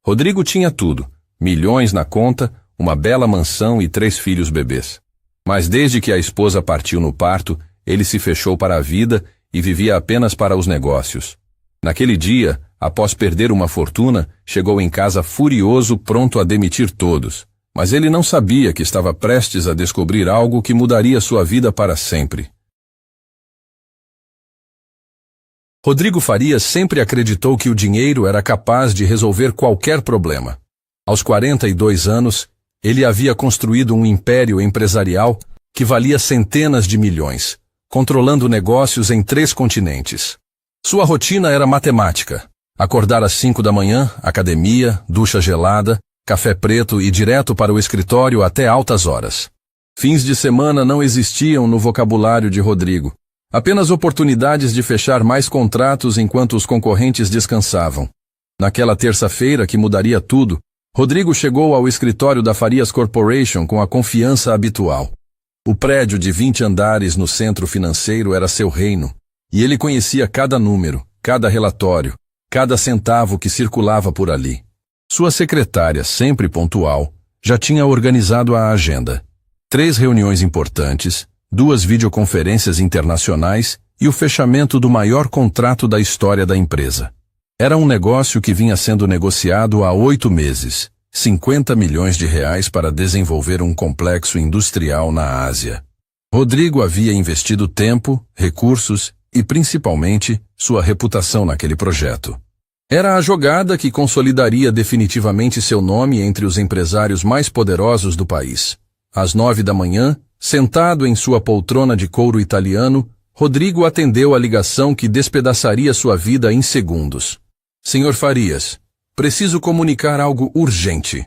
Rodrigo tinha tudo, milhões na conta, uma bela mansão e 3 filhos bebês. Mas desde que a esposa partiu no parto, ele se fechou para a vida e vivia apenas para os negócios. Naquele dia, após perder uma fortuna, chegou em casa furioso, pronto a demitir todos. Mas ele não sabia que estava prestes a descobrir algo que mudaria sua vida para sempre. Rodrigo Farias sempre acreditou que o dinheiro era capaz de resolver qualquer problema. Aos 42 anos, ele havia construído um império empresarial que valia centenas de milhões, controlando negócios em 3 continentes. Sua rotina era matemática. Acordar às 5 da manhã, academia, ducha gelada, café preto e direto para o escritório até altas horas. Fins de semana não existiam no vocabulário de Rodrigo. Apenas oportunidades de fechar mais contratos enquanto os concorrentes descansavam. Naquela terça-feira que mudaria tudo, Rodrigo chegou ao escritório da Farias Corporation com a confiança habitual. O prédio de 20 andares no centro financeiro era seu reino, e ele conhecia cada número, cada relatório, cada centavo que circulava por ali. Sua secretária, sempre pontual, já tinha organizado a agenda. 3 reuniões importantes, 2 videoconferências internacionais e o fechamento do maior contrato da história da empresa. Era um negócio que vinha sendo negociado há 8 meses, 50 milhões de reais para desenvolver um complexo industrial na Ásia. Rodrigo havia investido tempo, recursos e, principalmente, sua reputação naquele projeto. Era a jogada que consolidaria definitivamente seu nome entre os empresários mais poderosos do país. Às 9 da manhã, sentado em sua poltrona de couro italiano, Rodrigo atendeu a ligação que despedaçaria sua vida em segundos. Senhor Farias, preciso comunicar algo urgente.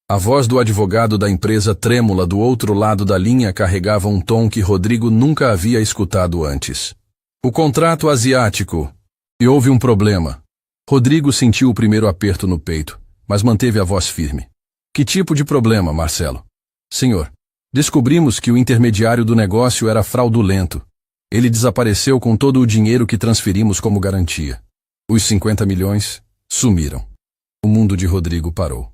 A voz do advogado da empresa trêmula do outro lado da linha carregava um tom que Rodrigo nunca havia escutado antes. O contrato asiático. E houve um problema. Rodrigo sentiu o primeiro aperto no peito, mas manteve a voz firme. Que tipo de problema, Marcelo? Senhor, descobrimos que o intermediário do negócio era fraudulento. Ele desapareceu com todo o dinheiro que transferimos como garantia. Os 50 milhões sumiram. O mundo de Rodrigo parou.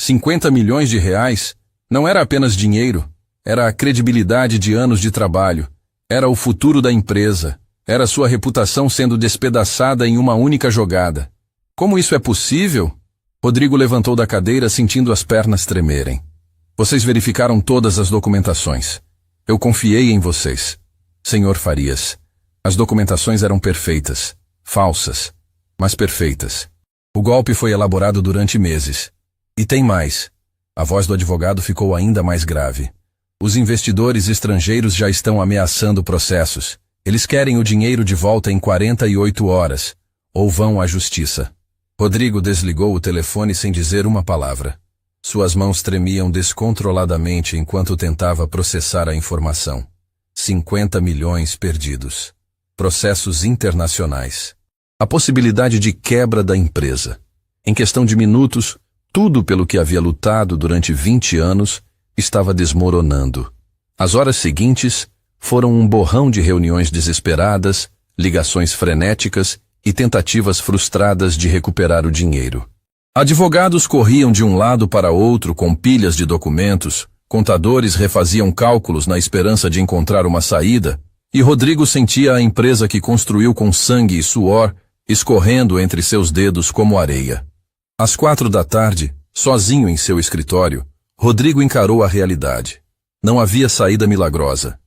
50 milhões de reais não era apenas dinheiro, era a credibilidade de anos de trabalho, era o futuro da empresa, era sua reputação sendo despedaçada em uma única jogada. Como isso é possível? Rodrigo levantou da cadeira sentindo as pernas tremerem. Vocês verificaram todas as documentações. Eu confiei em vocês. Senhor Farias, as documentações eram perfeitas, falsas, mas perfeitas. O golpe foi elaborado durante meses. E tem mais. A voz do advogado ficou ainda mais grave. Os investidores estrangeiros já estão ameaçando processos. Eles querem o dinheiro de volta em 48 horas, ou vão à justiça. Rodrigo desligou o telefone sem dizer uma palavra. Suas mãos tremiam descontroladamente enquanto tentava processar a informação. 50 milhões perdidos. Processos internacionais. A possibilidade de quebra da empresa. Em questão de minutos, tudo pelo que havia lutado durante 20 anos estava desmoronando. As horas seguintes foram um borrão de reuniões desesperadas, ligações frenéticas e tentativas frustradas de recuperar o dinheiro. Advogados corriam de um lado para outro com pilhas de documentos, contadores refaziam cálculos na esperança de encontrar uma saída, e Rodrigo sentia a empresa que construiu com sangue e suor escorrendo entre seus dedos como areia. Às 4 da tarde, sozinho em seu escritório, Rodrigo encarou a realidade. Não havia saída milagrosa.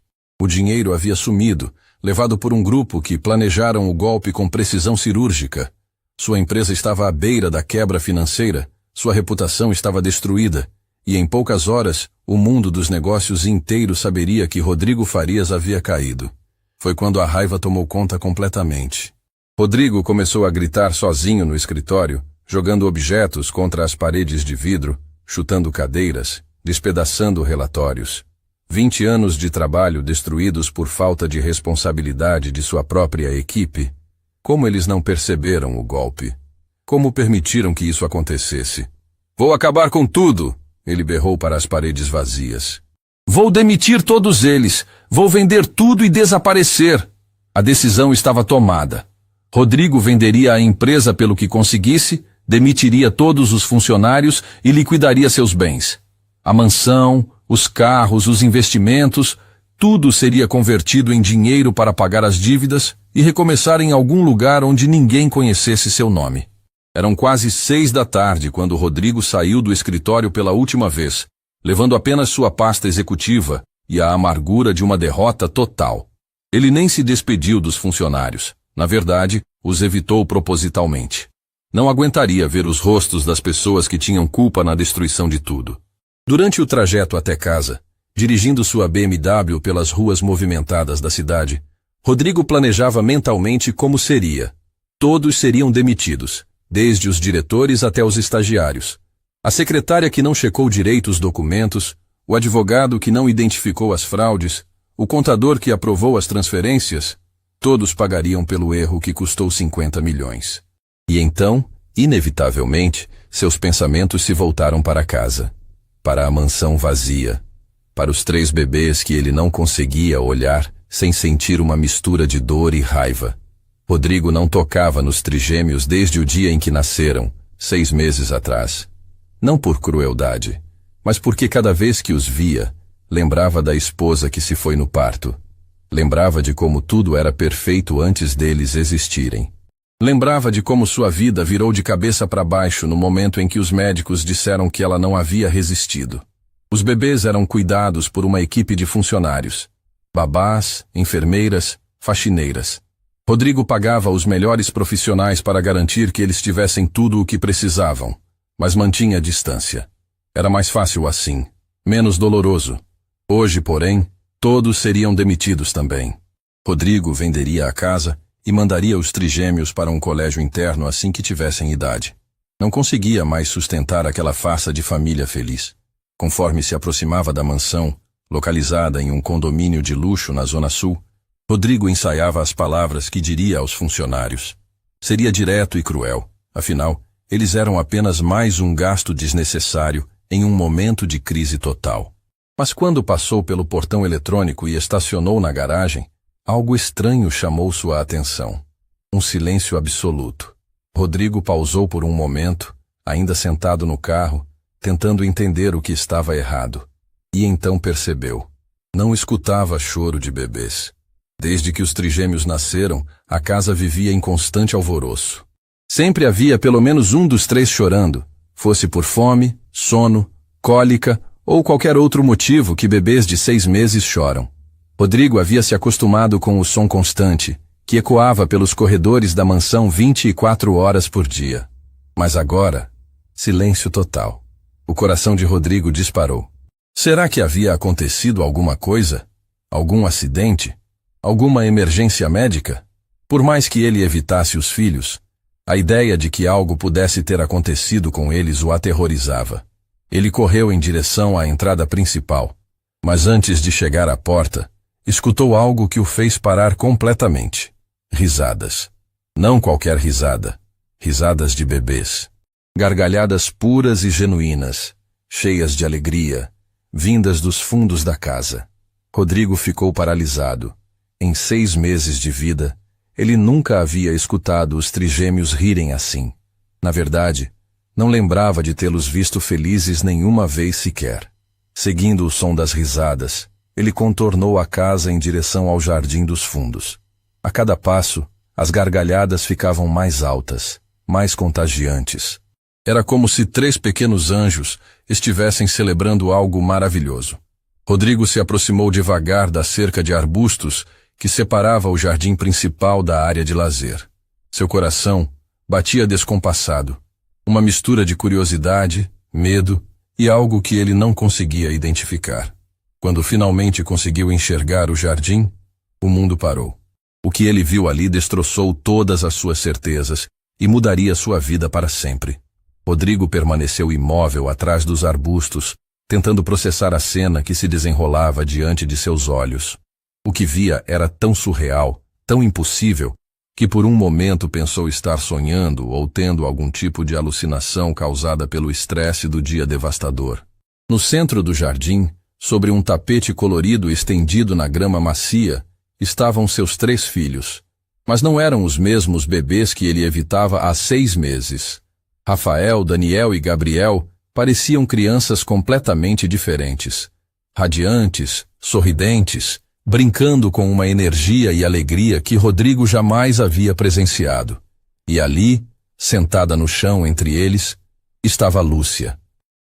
O dinheiro havia sumido, levado por um grupo que planejaram o golpe com precisão cirúrgica. Sua empresa estava à beira da quebra financeira, sua reputação estava destruída, e em poucas horas, o mundo dos negócios inteiro saberia que Rodrigo Farias havia caído. Foi quando a raiva tomou conta completamente. Rodrigo começou a gritar sozinho no escritório, jogando objetos contra as paredes de vidro, chutando cadeiras, despedaçando relatórios. 20 anos de trabalho destruídos por falta de responsabilidade de sua própria equipe. Como eles não perceberam o golpe? Como permitiram que isso acontecesse? Vou acabar com tudo, ele berrou para as paredes vazias. Vou demitir todos eles, vou vender tudo e desaparecer. A decisão estava tomada. Rodrigo venderia a empresa pelo que conseguisse, demitiria todos os funcionários e liquidaria seus bens. A mansão, os carros, os investimentos, tudo seria convertido em dinheiro para pagar as dívidas e recomeçar em algum lugar onde ninguém conhecesse seu nome. Eram quase 6 da tarde quando Rodrigo saiu do escritório pela última vez, levando apenas sua pasta executiva e a amargura de uma derrota total. Ele nem se despediu dos funcionários. Na verdade, os evitou propositalmente. Não aguentaria ver os rostos das pessoas que tinham culpa na destruição de tudo. Durante o trajeto até casa, dirigindo sua BMW pelas ruas movimentadas da cidade, Rodrigo planejava mentalmente como seria. Todos seriam demitidos, desde os diretores até os estagiários. A secretária que não checou direito os documentos, o advogado que não identificou as fraudes, o contador que aprovou as transferências, todos pagariam pelo erro que custou 50 milhões. E então, inevitavelmente, seus pensamentos se voltaram para casa, para a mansão vazia, para os 3 bebês que ele não conseguia olhar sem sentir uma mistura de dor e raiva. Rodrigo não tocava nos trigêmeos desde o dia em que nasceram, 6 meses atrás. Não por crueldade, mas porque cada vez que os via, lembrava da esposa que se foi no parto. Lembrava de como tudo era perfeito antes deles existirem. Lembrava de como sua vida virou de cabeça para baixo no momento em que os médicos disseram que ela não havia resistido. Os bebês eram cuidados por uma equipe de funcionários. Babás, enfermeiras, faxineiras. Rodrigo pagava os melhores profissionais para garantir que eles tivessem tudo o que precisavam, mas mantinha a distância. Era mais fácil assim, menos doloroso. Hoje, porém, todos seriam demitidos também. Rodrigo venderia a casa e mandaria os trigêmeos para um colégio interno assim que tivessem idade. Não conseguia mais sustentar aquela farsa de família feliz. Conforme se aproximava da mansão, localizada em um condomínio de luxo na Zona Sul, Rodrigo ensaiava as palavras que diria aos funcionários. Seria direto e cruel, afinal, eles eram apenas mais um gasto desnecessário em um momento de crise total. Mas quando passou pelo portão eletrônico e estacionou na garagem, algo estranho chamou sua atenção. Um silêncio absoluto. Rodrigo pausou por um momento, ainda sentado no carro, tentando entender o que estava errado. E então percebeu. Não escutava choro de bebês. Desde que os trigêmeos nasceram, a casa vivia em constante alvoroço. Sempre havia pelo menos um dos 3 chorando, fosse por fome, sono, cólica ou qualquer outro motivo que bebês de 6 meses choram. Rodrigo havia se acostumado com o som constante, que ecoava pelos corredores da mansão 24 horas por dia. Mas agora, silêncio total. O coração de Rodrigo disparou. Será que havia acontecido alguma coisa? Algum acidente? Alguma emergência médica? Por mais que ele evitasse os filhos, a ideia de que algo pudesse ter acontecido com eles o aterrorizava. Ele correu em direção à entrada principal, mas antes de chegar à porta, escutou algo que o fez parar completamente. Risadas. Não qualquer risada. Risadas de bebês. Gargalhadas puras e genuínas, cheias de alegria, vindas dos fundos da casa. Rodrigo ficou paralisado. Em 6 meses de vida, ele nunca havia escutado os trigêmeos rirem assim. Na verdade, não lembrava de tê-los visto felizes nenhuma vez sequer. Seguindo o som das risadas, ele contornou a casa em direção ao jardim dos fundos. A cada passo, as gargalhadas ficavam mais altas, mais contagiantes. Era como se 3 pequenos anjos estivessem celebrando algo maravilhoso. Rodrigo se aproximou devagar da cerca de arbustos que separava o jardim principal da área de lazer. Seu coração batia descompassado, uma mistura de curiosidade, medo e algo que ele não conseguia identificar. Quando finalmente conseguiu enxergar o jardim, o mundo parou. O que ele viu ali destroçou todas as suas certezas e mudaria sua vida para sempre. Rodrigo permaneceu imóvel atrás dos arbustos, tentando processar a cena que se desenrolava diante de seus olhos. O que via era tão surreal, tão impossível, que por um momento pensou estar sonhando ou tendo algum tipo de alucinação causada pelo estresse do dia devastador. No centro do jardim, sobre um tapete colorido estendido na grama macia, estavam seus 3 filhos. Mas não eram os mesmos bebês que ele evitava há 6 meses. Rafael, Daniel e Gabriel pareciam crianças completamente diferentes. Radiantes, sorridentes, brincando com uma energia e alegria que Rodrigo jamais havia presenciado. E ali, sentada no chão entre eles, estava Lúcia.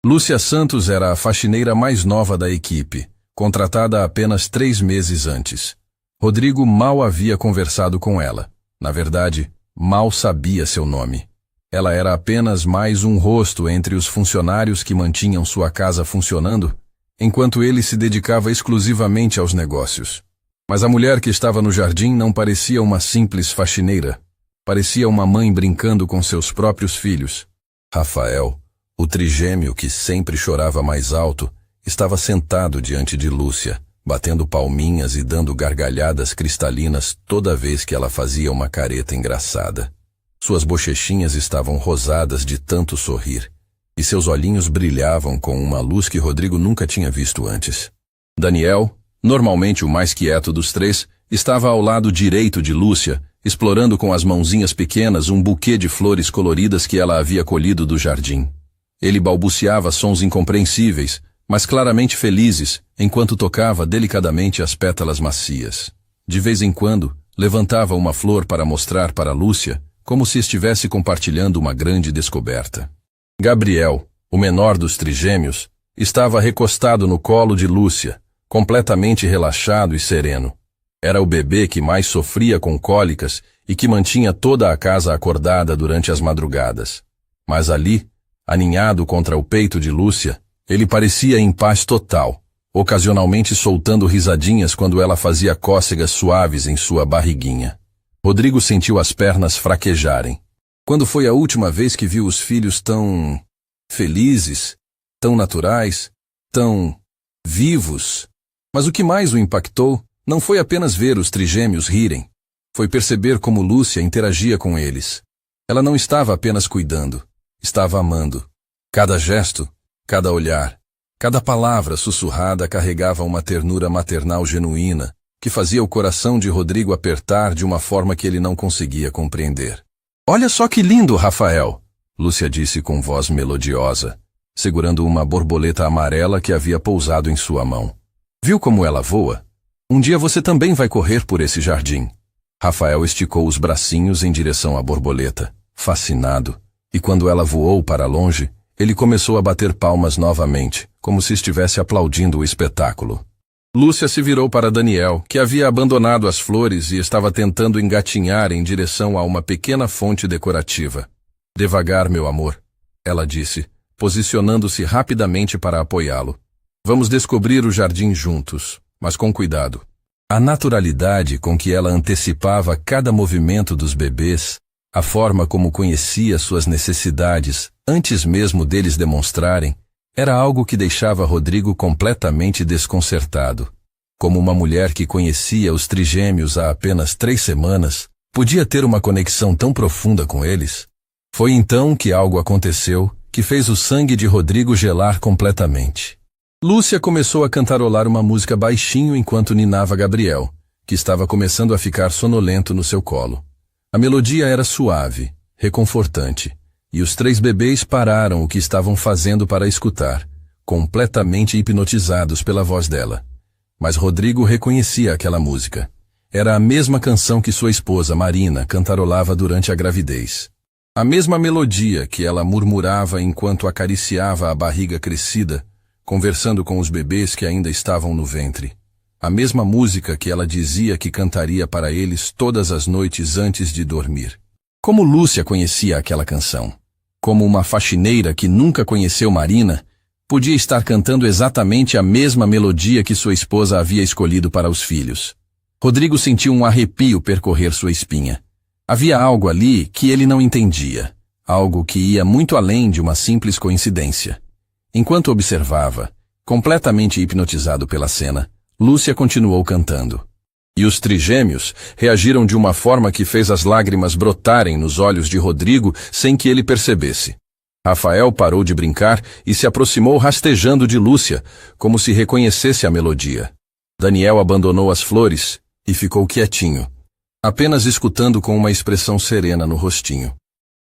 Lúcia Santos era a faxineira mais nova da equipe, contratada apenas 3 meses antes. Rodrigo mal havia conversado com ela. Na verdade, mal sabia seu nome. Ela era apenas mais um rosto entre os funcionários que mantinham sua casa funcionando, enquanto ele se dedicava exclusivamente aos negócios. Mas a mulher que estava no jardim não parecia uma simples faxineira. Parecia uma mãe brincando com seus próprios filhos. Rafael, o trigêmeo que sempre chorava mais alto, estava sentado diante de Lúcia, batendo palminhas e dando gargalhadas cristalinas toda vez que ela fazia uma careta engraçada. Suas bochechinhas estavam rosadas de tanto sorrir, e seus olhinhos brilhavam com uma luz que Rodrigo nunca tinha visto antes. Daniel, normalmente o mais quieto dos 3, estava ao lado direito de Lúcia, explorando com as mãozinhas pequenas um buquê de flores coloridas que ela havia colhido do jardim. Ele balbuciava sons incompreensíveis, mas claramente felizes, enquanto tocava delicadamente as pétalas macias. De vez em quando, levantava uma flor para mostrar para Lúcia, como se estivesse compartilhando uma grande descoberta. Gabriel, o menor dos trigêmeos, estava recostado no colo de Lúcia, completamente relaxado e sereno. Era o bebê que mais sofria com cólicas e que mantinha toda a casa acordada durante as madrugadas. Mas ali, aninhado contra o peito de Lúcia, ele parecia em paz total, ocasionalmente soltando risadinhas quando ela fazia cócegas suaves em sua barriguinha. Rodrigo sentiu as pernas fraquejarem. Quando foi a última vez que viu os filhos tão felizes, tão naturais, tão vivos? Mas o que mais o impactou não foi apenas ver os trigêmeos rirem. Foi perceber como Lúcia interagia com eles. Ela não estava apenas cuidando, estava amando. Cada gesto, cada olhar, cada palavra sussurrada carregava uma ternura maternal genuína, que fazia o coração de Rodrigo apertar de uma forma que ele não conseguia compreender. "Olha só que lindo, Rafael!" Lúcia disse com voz melodiosa, segurando uma borboleta amarela que havia pousado em sua mão. "Viu como ela voa? Um dia você também vai correr por esse jardim." Rafael esticou os bracinhos em direção à borboleta, fascinado, e quando ela voou para longe, ele começou a bater palmas novamente, como se estivesse aplaudindo o espetáculo. Lúcia se virou para Daniel, que havia abandonado as flores e estava tentando engatinhar em direção a uma pequena fonte decorativa. "Devagar, meu amor," ela disse, posicionando-se rapidamente para apoiá-lo. "Vamos descobrir o jardim juntos, mas com cuidado." A naturalidade com que ela antecipava cada movimento dos bebês, a forma como conhecia suas necessidades antes mesmo deles demonstrarem, era algo que deixava Rodrigo completamente desconcertado. Como uma mulher que conhecia os trigêmeos há apenas 3 semanas, podia ter uma conexão tão profunda com eles? Foi então que algo aconteceu que fez o sangue de Rodrigo gelar completamente. Lúcia começou a cantarolar uma música baixinho enquanto ninava Gabriel, que estava começando a ficar sonolento no seu colo. A melodia era suave, reconfortante, e os 3 bebês pararam o que estavam fazendo para escutar, completamente hipnotizados pela voz dela. Mas Rodrigo reconhecia aquela música. Era a mesma canção que sua esposa, Marina, cantarolava durante a gravidez. A mesma melodia que ela murmurava enquanto acariciava a barriga crescida, conversando com os bebês que ainda estavam no ventre. A mesma música que ela dizia que cantaria para eles todas as noites antes de dormir. Como Lúcia conhecia aquela canção? Como uma faxineira que nunca conheceu Marina, podia estar cantando exatamente a mesma melodia que sua esposa havia escolhido para os filhos. Rodrigo sentiu um arrepio percorrer sua espinha. Havia algo ali que ele não entendia, algo que ia muito além de uma simples coincidência. Enquanto observava, completamente hipnotizado pela cena, Lúcia continuou cantando. E os trigêmeos reagiram de uma forma que fez as lágrimas brotarem nos olhos de Rodrigo sem que ele percebesse. Rafael parou de brincar e se aproximou rastejando de Lúcia, como se reconhecesse a melodia. Daniel abandonou as flores e ficou quietinho, apenas escutando com uma expressão serena no rostinho.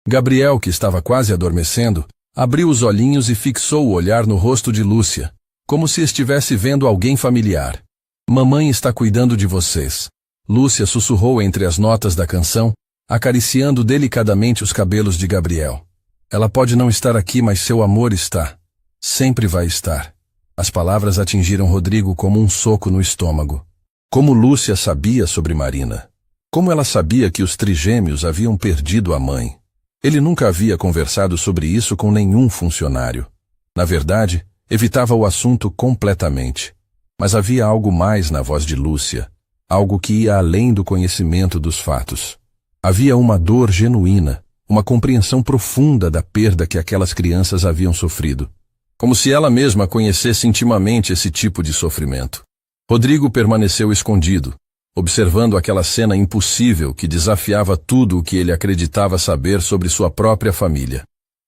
Gabriel, que estava quase adormecendo, abriu os olhinhos e fixou o olhar no rosto de Lúcia, como se estivesse vendo alguém familiar. Mamãe está cuidando de vocês. Lúcia sussurrou entre as notas da canção, acariciando delicadamente os cabelos de Gabriel. Ela pode não estar aqui, mas seu amor está. Sempre vai estar. As palavras atingiram Rodrigo como um soco no estômago. Como Lúcia sabia sobre Marina? Como ela sabia que os trigêmeos haviam perdido a mãe? Ele nunca havia conversado sobre isso com nenhum funcionário. Na verdade, evitava o assunto completamente. Mas havia algo mais na voz de Lúcia, algo que ia além do conhecimento dos fatos. Havia uma dor genuína, uma compreensão profunda da perda que aquelas crianças haviam sofrido. Como se ela mesma conhecesse intimamente esse tipo de sofrimento. Rodrigo permaneceu escondido, observando aquela cena impossível que desafiava tudo o que ele acreditava saber sobre sua própria família.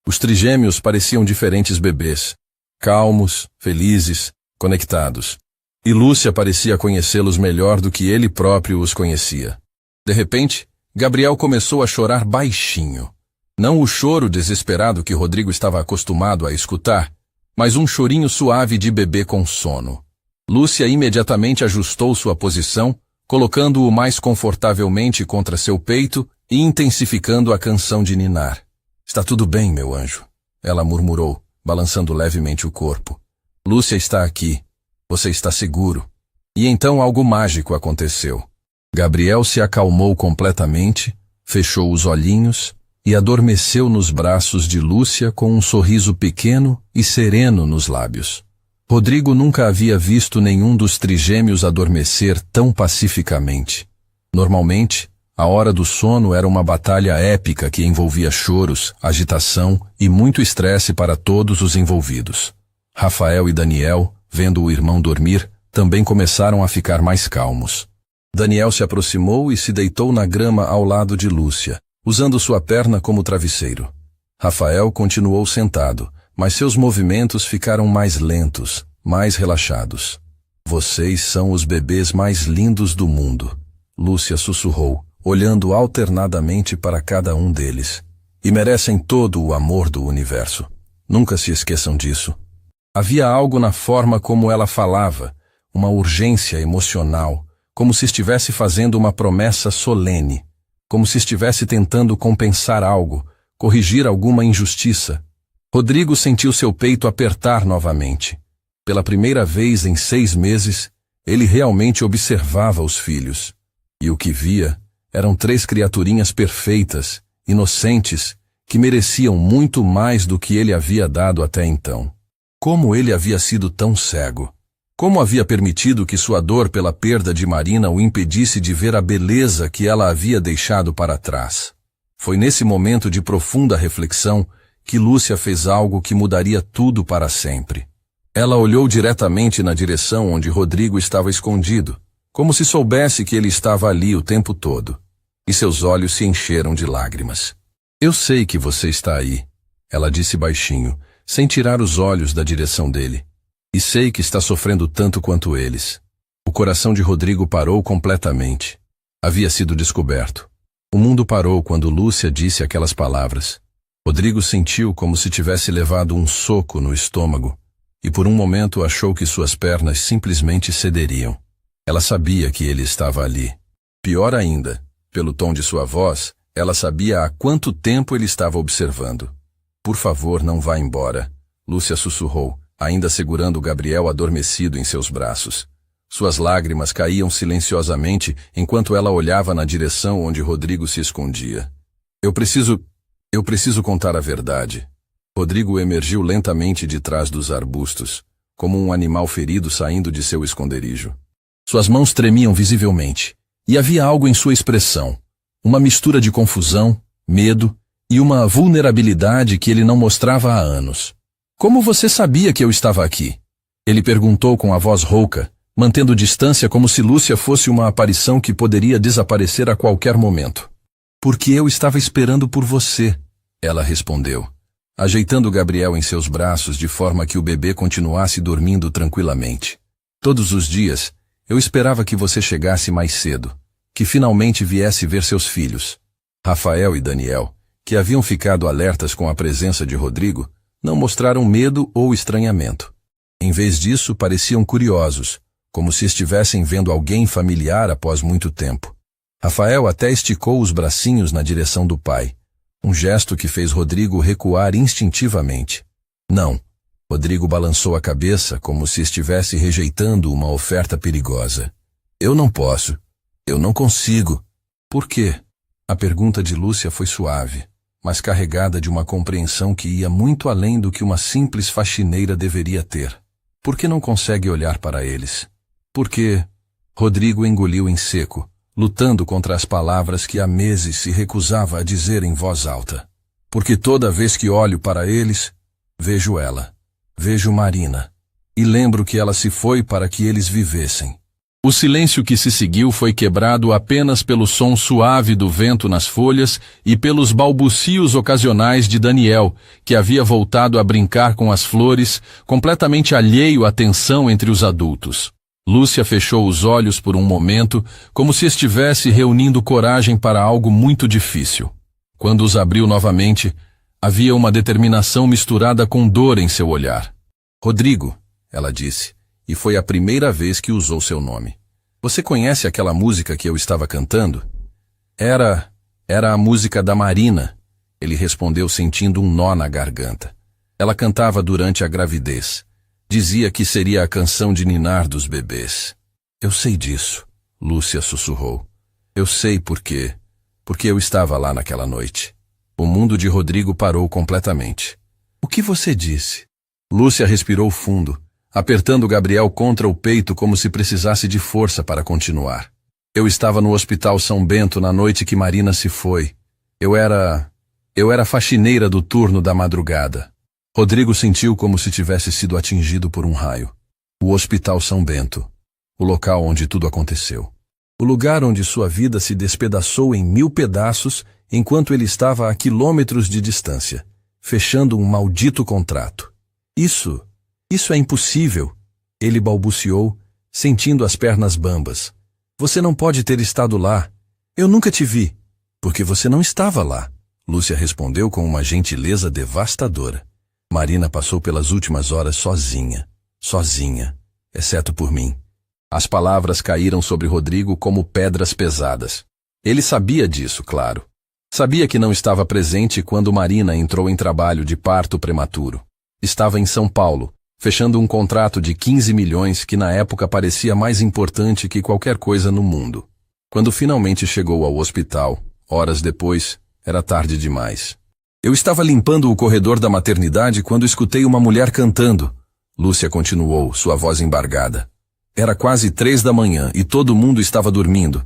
Os trigêmeos pareciam diferentes bebês, calmos, felizes, conectados. E Lúcia parecia conhecê-los melhor do que ele próprio os conhecia. De repente, Gabriel começou a chorar baixinho. Não o choro desesperado que Rodrigo estava acostumado a escutar, mas um chorinho suave de bebê com sono. Lúcia imediatamente ajustou sua posição, colocando-o mais confortavelmente contra seu peito e intensificando a canção de ninar. Está tudo bem, meu anjo, ela murmurou, balançando levemente o corpo. Lúcia está aqui. Você está seguro. E então algo mágico aconteceu. Gabriel se acalmou completamente, fechou os olhinhos e adormeceu nos braços de Lúcia com um sorriso pequeno e sereno nos lábios. Rodrigo nunca havia visto nenhum dos trigêmeos adormecer tão pacificamente. Normalmente, a hora do sono era uma batalha épica que envolvia choros, agitação e muito estresse para todos os envolvidos. Rafael e Daniel, vendo o irmão dormir, também começaram a ficar mais calmos. Daniel se aproximou e se deitou na grama ao lado de Lúcia, usando sua perna como travesseiro. Rafael continuou sentado, mas seus movimentos ficaram mais lentos, mais relaxados. Vocês são os bebês mais lindos do mundo, Lúcia sussurrou, olhando alternadamente para cada um deles. E merecem todo o amor do universo. Nunca se esqueçam disso. Havia algo na forma como ela falava, uma urgência emocional, como se estivesse fazendo uma promessa solene, como se estivesse tentando compensar algo, corrigir alguma injustiça. Rodrigo sentiu seu peito apertar novamente. Pela primeira vez em 6 meses, ele realmente observava os filhos. E o que via eram 3 criaturinhas perfeitas, inocentes, que mereciam muito mais do que ele havia dado até então. Como ele havia sido tão cego? Como havia permitido que sua dor pela perda de Marina o impedisse de ver a beleza que ela havia deixado para trás? Foi nesse momento de profunda reflexão que Lúcia fez algo que mudaria tudo para sempre. Ela olhou diretamente na direção onde Rodrigo estava escondido, como se soubesse que ele estava ali o tempo todo. E seus olhos se encheram de lágrimas. Eu sei que você está aí, ela disse baixinho, sem tirar os olhos da direção dele. E sei que está sofrendo tanto quanto eles. O coração de Rodrigo parou completamente. Havia sido descoberto. O mundo parou quando Lúcia disse aquelas palavras. Rodrigo sentiu como se tivesse levado um soco no estômago, e por um momento achou que suas pernas simplesmente cederiam. Ela sabia que ele estava ali. Pior ainda, pelo tom de sua voz, ela sabia há quanto tempo ele estava observando. Por favor, não vá embora, Lúcia sussurrou, ainda segurando Gabriel adormecido em seus braços. Suas lágrimas caíam silenciosamente enquanto ela olhava na direção onde Rodrigo se escondia. Eu preciso contar a verdade. Rodrigo emergiu lentamente de trás dos arbustos, como um animal ferido saindo de seu esconderijo. Suas mãos tremiam visivelmente, e havia algo em sua expressão, uma mistura de confusão, medo e uma vulnerabilidade que ele não mostrava há anos. Como você sabia que eu estava aqui? Ele perguntou com a voz rouca, mantendo distância como se Lúcia fosse uma aparição que poderia desaparecer a qualquer momento. Porque eu estava esperando por você, ela respondeu, ajeitando Gabriel em seus braços de forma que o bebê continuasse dormindo tranquilamente. Todos os dias, eu esperava que você chegasse mais cedo, que finalmente viesse ver seus filhos, Rafael e Daniel, que haviam ficado alertas com a presença de Rodrigo, não mostraram medo ou estranhamento. Em vez disso, pareciam curiosos, como se estivessem vendo alguém familiar após muito tempo. Rafael até esticou os bracinhos na direção do pai, um gesto que fez Rodrigo recuar instintivamente. Não. Rodrigo balançou a cabeça como se estivesse rejeitando uma oferta perigosa. Eu não posso. Eu não consigo. Por quê? A pergunta de Lúcia foi suave, mas carregada de uma compreensão que ia muito além do que uma simples faxineira deveria ter. Por que não consegue olhar para eles? Porque Rodrigo engoliu em seco, lutando contra as palavras que há meses se recusava a dizer em voz alta. Porque toda vez que olho para eles, vejo ela, vejo Marina, e lembro que ela se foi para que eles vivessem. O silêncio que se seguiu foi quebrado apenas pelo som suave do vento nas folhas e pelos balbucios ocasionais de Daniel, que havia voltado a brincar com as flores, completamente alheio à tensão entre os adultos. Lúcia fechou os olhos por um momento, como se estivesse reunindo coragem para algo muito difícil. Quando os abriu novamente, havia uma determinação misturada com dor em seu olhar. Rodrigo, ela disse, e foi a primeira vez que usou seu nome. Você conhece aquela música que eu estava cantando? Era a música da Marina, ele respondeu sentindo um nó na garganta. Ela cantava durante a gravidez. Dizia que seria a canção de ninar dos bebês. Eu sei disso, Lúcia sussurrou. Eu sei por quê. Porque eu estava lá naquela noite. O mundo de Rodrigo parou completamente. O que você disse? Lúcia respirou fundo, apertando Gabriel contra o peito como se precisasse de força para continuar. Eu estava no Hospital São Bento na noite que Marina se foi. Eu era faxineira do turno da madrugada. Rodrigo sentiu como se tivesse sido atingido por um raio. O Hospital São Bento. O local onde tudo aconteceu. O lugar onde sua vida se despedaçou em 1000 pedaços enquanto ele estava a quilômetros de distância, fechando um maldito contrato. Isso é impossível, ele balbuciou, sentindo as pernas bambas. Você não pode ter estado lá. Eu nunca te vi. Porque você não estava lá, Lúcia respondeu com uma gentileza devastadora. Marina passou pelas últimas horas sozinha, exceto por mim. As palavras caíram sobre Rodrigo como pedras pesadas. Ele sabia disso, claro. Sabia que não estava presente quando Marina entrou em trabalho de parto prematuro. Estava em São Paulo, fechando um contrato de 15 milhões que na época parecia mais importante que qualquer coisa no mundo. Quando finalmente chegou ao hospital, horas depois, era tarde demais. Eu estava limpando o corredor da maternidade quando escutei uma mulher cantando. Lúcia continuou, sua voz embargada. Era quase 3 da manhã e todo mundo estava dormindo.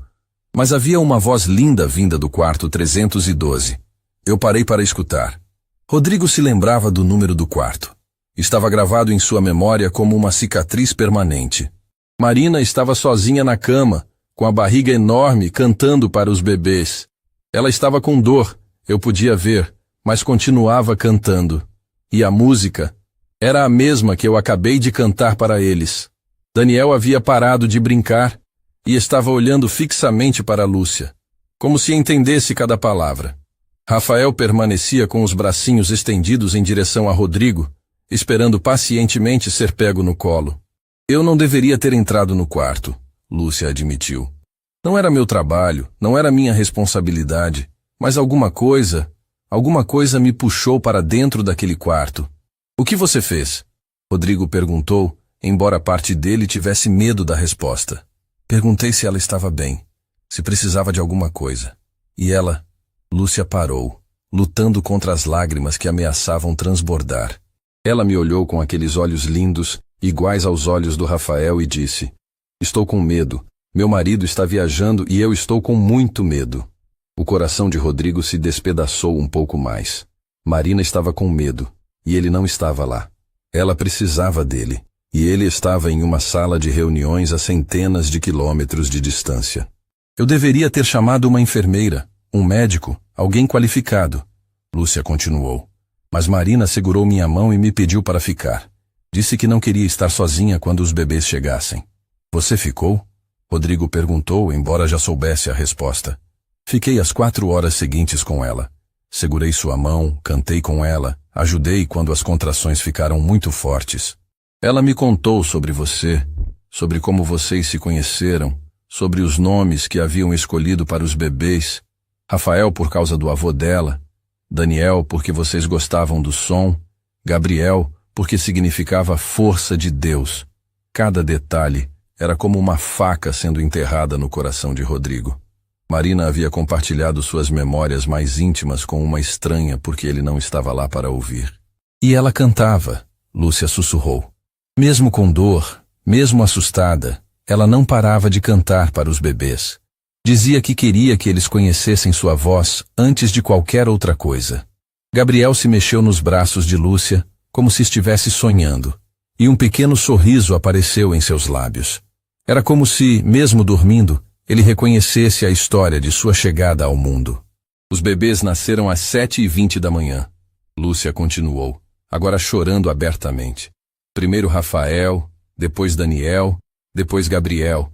Mas havia uma voz linda vinda do quarto 312. Eu parei para escutar. Rodrigo se lembrava do número do quarto. Estava gravado em sua memória como uma cicatriz permanente. Marina estava sozinha na cama, com a barriga enorme, cantando para os bebês. Ela estava com dor, eu podia ver, mas continuava cantando. E a música era a mesma que eu acabei de cantar para eles. Daniel havia parado de brincar e estava olhando fixamente para Lúcia, como se entendesse cada palavra. Rafael permanecia com os bracinhos estendidos em direção a Rodrigo, esperando pacientemente ser pego no colo. Eu não deveria ter entrado no quarto, Lúcia admitiu. Não era meu trabalho, não era minha responsabilidade, mas alguma coisa me puxou para dentro daquele quarto. O que você fez? Rodrigo perguntou, embora parte dele tivesse medo da resposta. Perguntei se ela estava bem, se precisava de alguma coisa. E ela, Lúcia parou, lutando contra as lágrimas que ameaçavam transbordar. Ela me olhou com aqueles olhos lindos, iguais aos olhos do Rafael, e disse: Estou com medo. Meu marido está viajando e eu estou com muito medo. O coração de Rodrigo se despedaçou um pouco mais. Marina estava com medo, e ele não estava lá. Ela precisava dele, e ele estava em uma sala de reuniões a centenas de quilômetros de distância. Eu deveria ter chamado uma enfermeira, um médico, alguém qualificado, Lúcia continuou. Mas Marina segurou minha mão e me pediu para ficar. Disse que não queria estar sozinha quando os bebês chegassem. Você ficou? Rodrigo perguntou, embora já soubesse a resposta. Fiquei as 4 horas seguintes com ela. Segurei sua mão, cantei com ela, ajudei quando as contrações ficaram muito fortes. Ela me contou sobre você, sobre como vocês se conheceram, sobre os nomes que haviam escolhido para os bebês, Rafael por causa do avô dela, Daniel porque vocês gostavam do som, Gabriel porque significava força de Deus. Cada detalhe era como uma faca sendo enterrada no coração de Rodrigo. Marina havia compartilhado suas memórias mais íntimas com uma estranha porque ele não estava lá para ouvir. E ela cantava, Lúcia sussurrou. Mesmo com dor, mesmo assustada, ela não parava de cantar para os bebês. Dizia que queria que eles conhecessem sua voz antes de qualquer outra coisa. Gabriel se mexeu nos braços de Lúcia, como se estivesse sonhando, e um pequeno sorriso apareceu em seus lábios. Era como se, mesmo dormindo, ele reconhecesse a história de sua chegada ao mundo. Os bebês nasceram às 7h20 da manhã. Lúcia continuou, agora chorando abertamente. Primeiro Rafael, depois Daniel, depois Gabriel.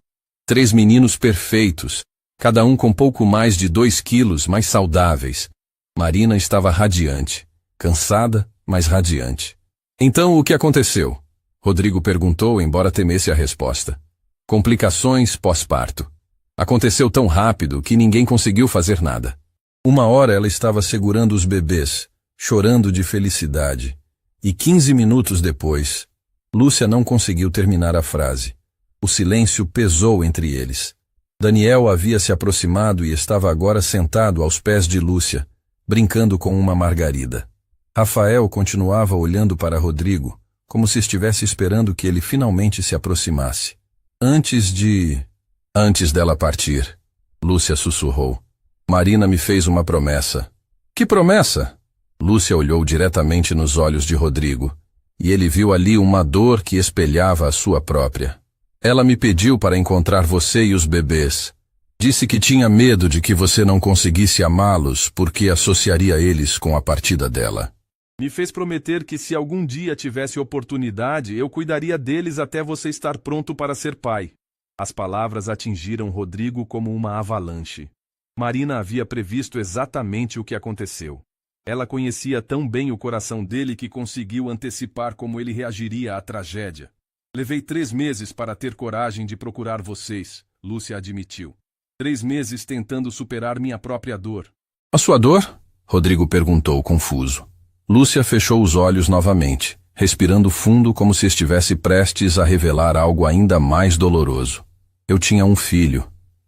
3 meninos perfeitos, cada um com pouco mais de 2 quilos, mais saudáveis. Marina estava radiante, cansada, mas radiante. Então o que aconteceu? Rodrigo perguntou, embora temesse a resposta. Complicações pós-parto. Aconteceu tão rápido que ninguém conseguiu fazer nada. Uma hora ela estava segurando os bebês, chorando de felicidade. E 15 minutos depois, Lúcia não conseguiu terminar a frase. O silêncio pesou entre eles. Daniel havia se aproximado e estava agora sentado aos pés de Lúcia, brincando com uma margarida. Rafael continuava olhando para Rodrigo, como se estivesse esperando que ele finalmente se aproximasse. Antes dela partir, Lúcia sussurrou. Marina me fez uma promessa. Que promessa? Lúcia olhou diretamente nos olhos de Rodrigo, e ele viu ali uma dor que espelhava a sua própria. Ela me pediu para encontrar você e os bebês. Disse que tinha medo de que você não conseguisse amá-los porque associaria eles com a partida dela. Me fez prometer que se algum dia tivesse oportunidade, eu cuidaria deles até você estar pronto para ser pai. As palavras atingiram Rodrigo como uma avalanche. Marina havia previsto exatamente o que aconteceu. Ela conhecia tão bem o coração dele que conseguiu antecipar como ele reagiria à tragédia. Levei 3 meses para ter coragem de procurar vocês, Lúcia admitiu. 3 meses tentando superar minha própria dor. A sua dor? Rodrigo perguntou, confuso. Lúcia fechou os olhos novamente, respirando fundo como se estivesse prestes a revelar algo ainda mais doloroso. Eu tinha um filho,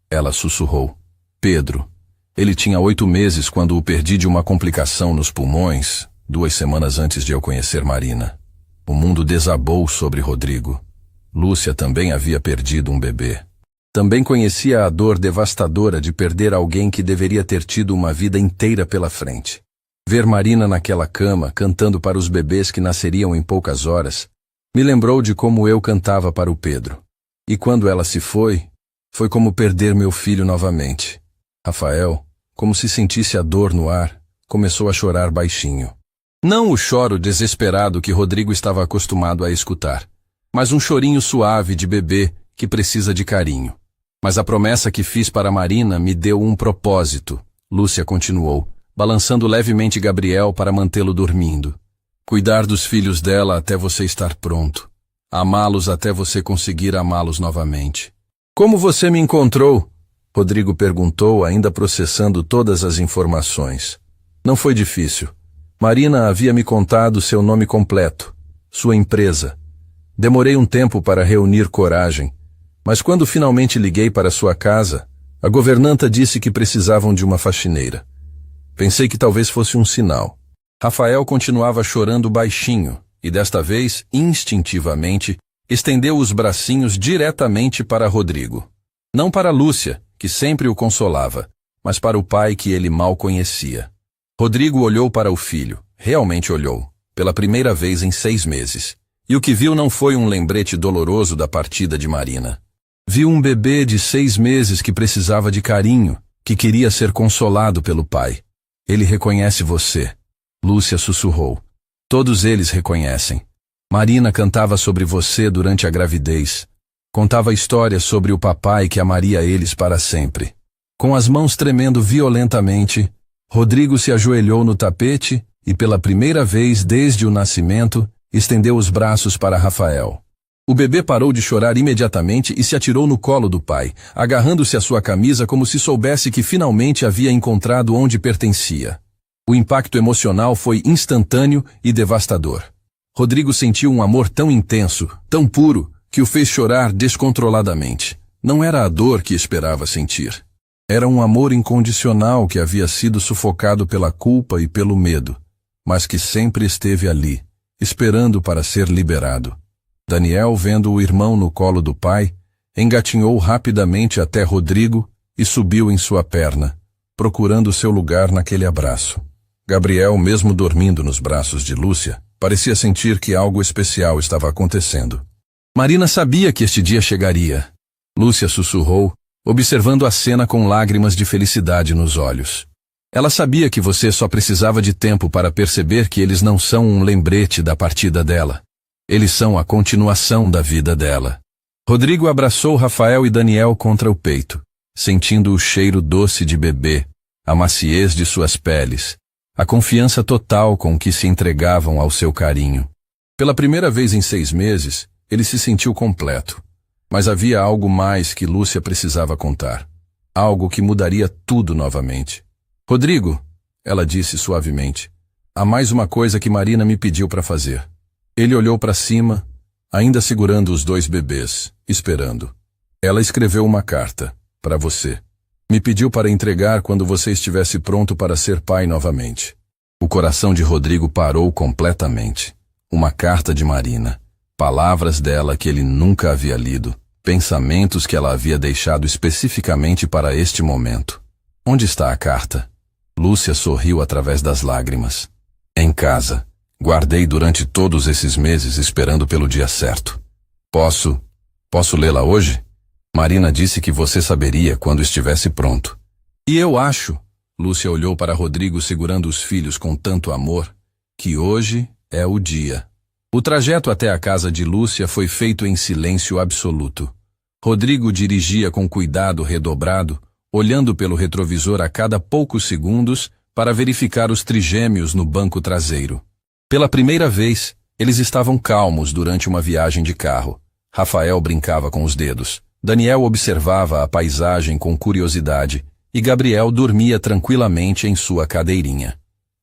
ela sussurrou. Pedro. Ele tinha 8 meses quando o perdi de uma complicação nos pulmões, 2 semanas antes de eu conhecer Marina. O mundo desabou sobre Rodrigo. Lúcia também havia perdido um bebê. Também conhecia a dor devastadora de perder alguém que deveria ter tido uma vida inteira pela frente. Ver Marina naquela cama, cantando para os bebês que nasceriam em poucas horas, me lembrou de como eu cantava para o Pedro. E quando ela se foi como perder meu filho novamente. Rafael, como se sentisse a dor no ar, começou a chorar baixinho. Não o choro desesperado que Rodrigo estava acostumado a escutar, mas um chorinho suave de bebê que precisa de carinho. Mas a promessa que fiz para Marina me deu um propósito, Lúcia continuou, balançando levemente Gabriel para mantê-lo dormindo. Cuidar dos filhos dela até você estar pronto. Amá-los até você conseguir amá-los novamente. Como você me encontrou? Rodrigo perguntou, ainda processando todas as informações. Não foi difícil. Marina havia me contado seu nome completo, sua empresa. Demorei um tempo para reunir coragem, mas quando finalmente liguei para sua casa, a governanta disse que precisavam de uma faxineira. Pensei que talvez fosse um sinal. Rafael continuava chorando baixinho e desta vez, instintivamente, estendeu os bracinhos diretamente para Rodrigo. Não para Lúcia, que sempre o consolava, mas para o pai que ele mal conhecia. Rodrigo olhou para o filho, realmente olhou, pela primeira vez em 6 meses. E o que viu não foi um lembrete doloroso da partida de Marina. Viu um bebê de 6 meses que precisava de carinho, que queria ser consolado pelo pai. Ele reconhece você. Lúcia sussurrou. Todos eles reconhecem. Marina cantava sobre você durante a gravidez. Contava histórias sobre o papai que amaria eles para sempre. Com as mãos tremendo violentamente, Rodrigo se ajoelhou no tapete e, pela primeira vez desde o nascimento, estendeu os braços para Rafael. O bebê parou de chorar imediatamente e se atirou no colo do pai, agarrando-se à sua camisa como se soubesse que finalmente havia encontrado onde pertencia. O impacto emocional foi instantâneo e devastador. Rodrigo sentiu um amor tão intenso, tão puro, que o fez chorar descontroladamente. Não era a dor que esperava sentir. Era um amor incondicional que havia sido sufocado pela culpa e pelo medo, mas que sempre esteve ali, esperando para ser liberado. Daniel, vendo o irmão no colo do pai, engatinhou rapidamente até Rodrigo e subiu em sua perna, procurando seu lugar naquele abraço. Gabriel, mesmo dormindo nos braços de Lúcia, parecia sentir que algo especial estava acontecendo. Marina sabia que este dia chegaria. Lúcia sussurrou, observando a cena com lágrimas de felicidade nos olhos. Ela sabia que você só precisava de tempo para perceber que eles não são um lembrete da partida dela. Eles são a continuação da vida dela. Rodrigo abraçou Rafael e Daniel contra o peito, sentindo o cheiro doce de bebê, a maciez de suas peles, a confiança total com que se entregavam ao seu carinho. Pela primeira vez em 6 meses, ele se sentiu completo. Mas havia algo mais que Lúcia precisava contar. Algo que mudaria tudo novamente. Rodrigo, ela disse suavemente, há mais uma coisa que Marina me pediu para fazer. Ele olhou para cima, ainda segurando os 2 bebês, esperando. Ela escreveu uma carta, para você. Me pediu para entregar quando você estivesse pronto para ser pai novamente. O coração de Rodrigo parou completamente. Uma carta de Marina. Palavras dela que ele nunca havia lido. Pensamentos que ela havia deixado especificamente para este momento. Onde está a carta? Lúcia sorriu através das lágrimas. Em casa. Guardei durante todos esses meses esperando pelo dia certo. Posso lê-la hoje? Marina disse que você saberia quando estivesse pronto. E eu acho, Lúcia olhou para Rodrigo segurando os filhos com tanto amor, que hoje é o dia. O trajeto até a casa de Lúcia foi feito em silêncio absoluto. Rodrigo dirigia com cuidado redobrado, olhando pelo retrovisor a cada poucos segundos para verificar os trigêmeos no banco traseiro. Pela primeira vez, eles estavam calmos durante uma viagem de carro. Rafael brincava com os dedos. Daniel observava a paisagem com curiosidade e Gabriel dormia tranquilamente em sua cadeirinha.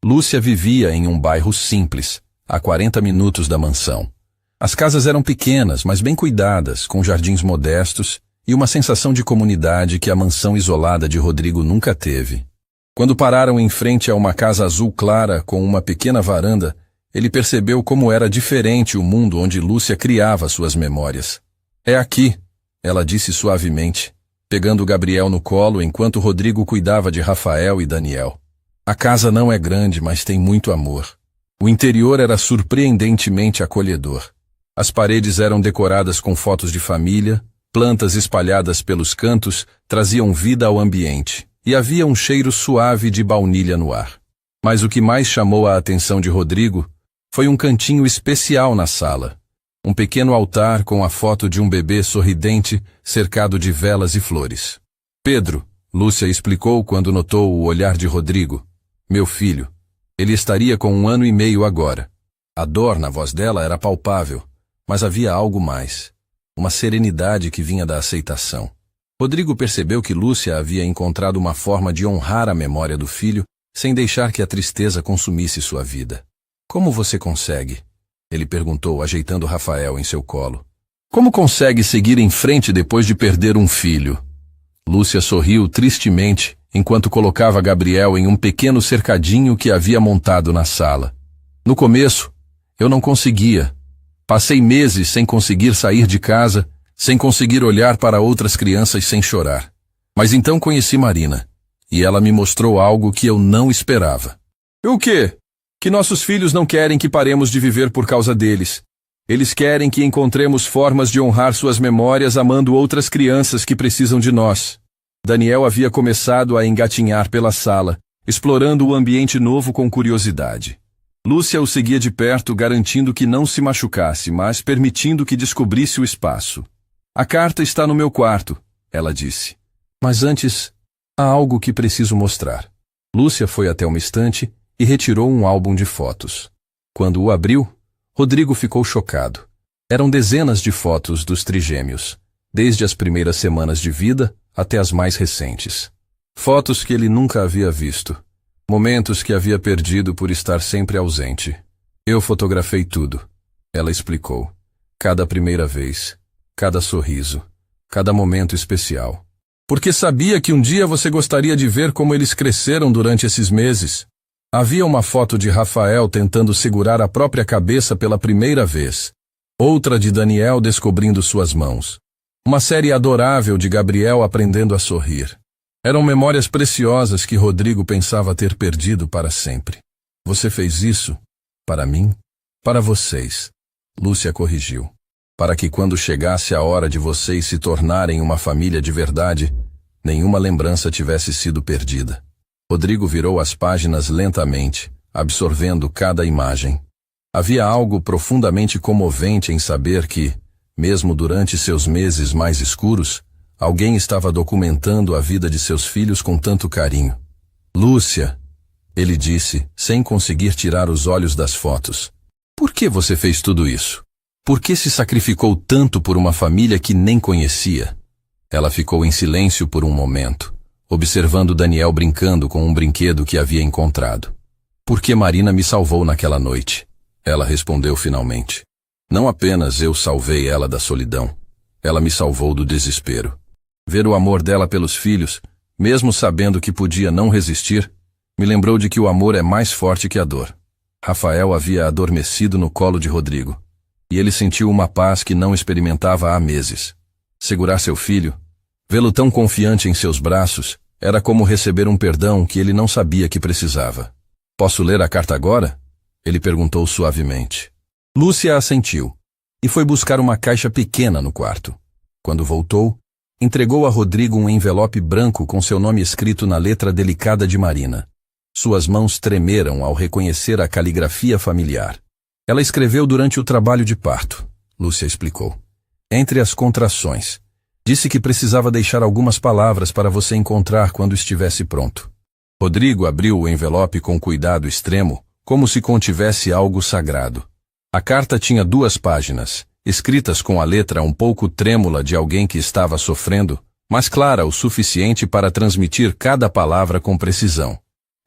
Lúcia vivia em um bairro simples, a 40 minutos da mansão. As casas eram pequenas, mas bem cuidadas, com jardins modestos e uma sensação de comunidade que a mansão isolada de Rodrigo nunca teve. Quando pararam em frente a uma casa azul clara com uma pequena varanda, ele percebeu como era diferente o mundo onde Lúcia criava suas memórias. É aqui, ela disse suavemente, pegando Gabriel no colo enquanto Rodrigo cuidava de Rafael e Daniel. A casa não é grande, mas tem muito amor. O interior era surpreendentemente acolhedor. As paredes eram decoradas com fotos de família, plantas espalhadas pelos cantos traziam vida ao ambiente, e havia um cheiro suave de baunilha no ar. Mas o que mais chamou a atenção de Rodrigo foi um cantinho especial na sala. Um pequeno altar com a foto de um bebê sorridente cercado de velas e flores. Pedro, Lúcia explicou quando notou o olhar de Rodrigo. Meu filho. Ele estaria com 1 ano e meio agora. A dor na voz dela era palpável, mas havia algo mais. Uma serenidade que vinha da aceitação. Rodrigo percebeu que Lúcia havia encontrado uma forma de honrar a memória do filho sem deixar que a tristeza consumisse sua vida. Como você consegue? Ele perguntou, ajeitando Rafael em seu colo. Como consegue seguir em frente depois de perder um filho? Lúcia sorriu tristemente enquanto colocava Gabriel em um pequeno cercadinho que havia montado na sala. No começo, eu não conseguia. Passei meses sem conseguir sair de casa, sem conseguir olhar para outras crianças sem chorar. Mas então conheci Marina, e ela me mostrou algo que eu não esperava. O quê? Que nossos filhos não querem que paremos de viver por causa deles. Eles querem que encontremos formas de honrar suas memórias amando outras crianças que precisam de nós. Daniel havia começado a engatinhar pela sala, explorando o ambiente novo com curiosidade. Lúcia o seguia de perto, garantindo que não se machucasse, mas permitindo que descobrisse o espaço. A carta está no meu quarto, ela disse. Mas antes, há algo que preciso mostrar. Lúcia foi até uma estante e retirou um álbum de fotos. Quando o abriu, Rodrigo ficou chocado. Eram dezenas de fotos dos trigêmeos, desde as primeiras semanas de vida até as mais recentes. Fotos que ele nunca havia visto. Momentos que havia perdido por estar sempre ausente. Eu fotografei tudo, ela explicou. Cada primeira vez, cada sorriso, cada momento especial. Porque sabia que um dia você gostaria de ver como eles cresceram durante esses meses. Havia uma foto de Rafael tentando segurar a própria cabeça pela primeira vez. Outra de Daniel descobrindo suas mãos. Uma série adorável de Gabriel aprendendo a sorrir. Eram memórias preciosas que Rodrigo pensava ter perdido para sempre. Você fez isso? Para mim? Para vocês. Lúcia corrigiu. Para que quando chegasse a hora de vocês se tornarem uma família de verdade, nenhuma lembrança tivesse sido perdida. Rodrigo virou as páginas lentamente, absorvendo cada imagem. Havia algo profundamente comovente em saber que, mesmo durante seus meses mais escuros, alguém estava documentando a vida de seus filhos com tanto carinho. Lúcia, ele disse, sem conseguir tirar os olhos das fotos. Por que você fez tudo isso? Por que se sacrificou tanto por uma família que nem conhecia? Ela ficou em silêncio por um momento, observando Daniel brincando com um brinquedo que havia encontrado. Porque Marina me salvou naquela noite, ela respondeu finalmente. Não apenas eu salvei ela da solidão, ela me salvou do desespero. Ver o amor dela pelos filhos, mesmo sabendo que podia não resistir, me lembrou de que o amor é mais forte que a dor. Rafael havia adormecido no colo de Rodrigo, e ele sentiu uma paz que não experimentava há meses. Segurar seu filho, vê-lo tão confiante em seus braços, era como receber um perdão que ele não sabia que precisava. Posso ler a carta agora? Ele perguntou suavemente. Lúcia assentiu, e foi buscar uma caixa pequena no quarto. Quando voltou, entregou a Rodrigo um envelope branco com seu nome escrito na letra delicada de Marina. Suas mãos tremeram ao reconhecer a caligrafia familiar. Ela escreveu durante o trabalho de parto, Lúcia explicou. Entre as contrações. Disse que precisava deixar algumas palavras para você encontrar quando estivesse pronto. Rodrigo abriu o envelope com cuidado extremo, como se contivesse algo sagrado. A carta tinha 2 páginas, escritas com a letra um pouco trêmula de alguém que estava sofrendo, mas clara o suficiente para transmitir cada palavra com precisão.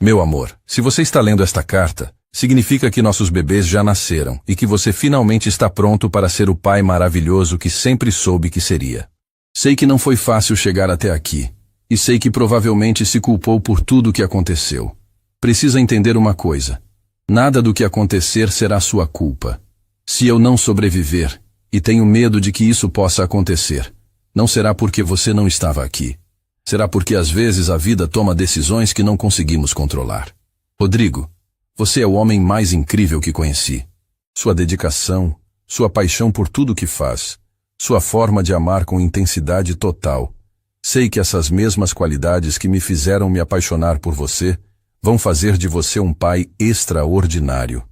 Meu amor, se você está lendo esta carta, significa que nossos bebês já nasceram e que você finalmente está pronto para ser o pai maravilhoso que sempre soube que seria. Sei que não foi fácil chegar até aqui, e sei que provavelmente se culpou por tudo o que aconteceu. Precisa entender uma coisa. Nada do que acontecer será sua culpa. Se eu não sobreviver, e tenho medo de que isso possa acontecer, não será porque você não estava aqui. Será porque às vezes a vida toma decisões que não conseguimos controlar. Rodrigo, você é o homem mais incrível que conheci. Sua dedicação, sua paixão por tudo que faz, sua forma de amar com intensidade total. Sei que essas mesmas qualidades que me fizeram me apaixonar por você vão fazer de você um pai extraordinário.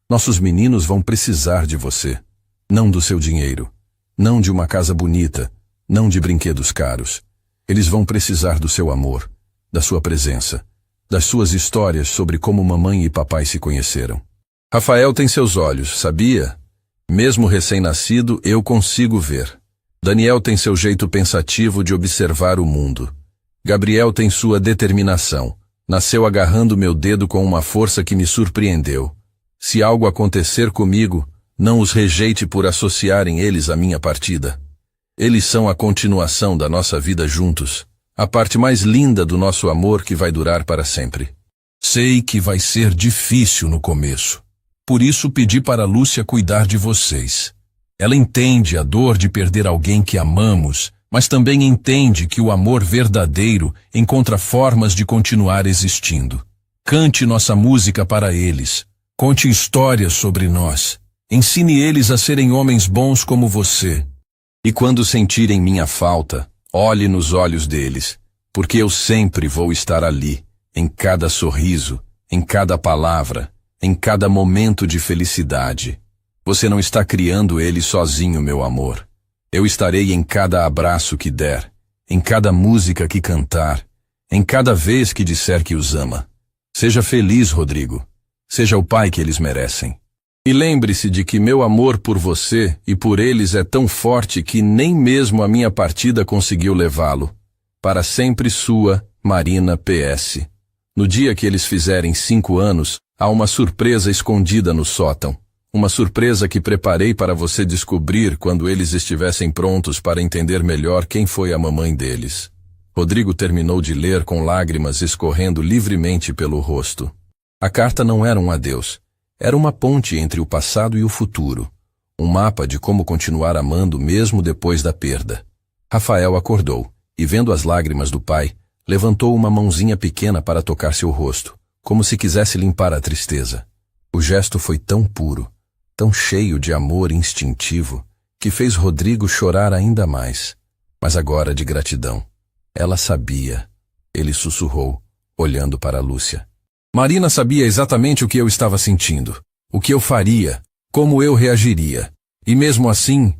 Nossos meninos vão precisar de você. Não do seu dinheiro, não de uma casa bonita, não de brinquedos caros. Eles vão precisar do seu amor, da sua presença, das suas histórias sobre como mamãe e papai se conheceram. Rafael tem seus olhos, sabia? Mesmo recém-nascido, eu consigo ver. Daniel tem seu jeito pensativo de observar o mundo. Gabriel tem sua determinação. Nasceu agarrando meu dedo com uma força que me surpreendeu. Se algo acontecer comigo, não os rejeite por associarem eles à minha partida. Eles são a continuação da nossa vida juntos, a parte mais linda do nosso amor que vai durar para sempre. Sei que vai ser difícil no começo. Por isso pedi para Lúcia cuidar de vocês. Ela entende a dor de perder alguém que amamos, mas também entende que o amor verdadeiro encontra formas de continuar existindo. Cante nossa música para eles. Conte histórias sobre nós. Ensine eles a serem homens bons como você. E quando sentirem minha falta, olhe nos olhos deles, porque eu sempre vou estar ali, em cada sorriso, em cada palavra, em cada momento de felicidade. Você não está criando ele sozinho, meu amor. Eu estarei em cada abraço que der, em cada música que cantar, em cada vez que disser que os ama. Seja feliz, Rodrigo. Seja o pai que eles merecem. E lembre-se de que meu amor por você e por eles é tão forte que nem mesmo a minha partida conseguiu levá-lo. Para sempre sua, Marina PS. No dia que eles fizerem 5 anos, há uma surpresa escondida no sótão. Uma surpresa que preparei para você descobrir quando eles estivessem prontos para entender melhor quem foi a mamãe deles. Rodrigo terminou de ler com lágrimas escorrendo livremente pelo rosto. A carta não era um adeus. Era uma ponte entre o passado e o futuro. Um mapa de como continuar amando mesmo depois da perda. Rafael acordou e, vendo as lágrimas do pai, levantou uma mãozinha pequena para tocar seu rosto, como se quisesse limpar a tristeza. O gesto foi tão puro, tão cheio de amor instintivo, que fez Rodrigo chorar ainda mais. Mas agora de gratidão. Ela sabia. Ele sussurrou, olhando para Lúcia. Marina sabia exatamente o que eu estava sentindo, o que eu faria, como eu reagiria. E mesmo assim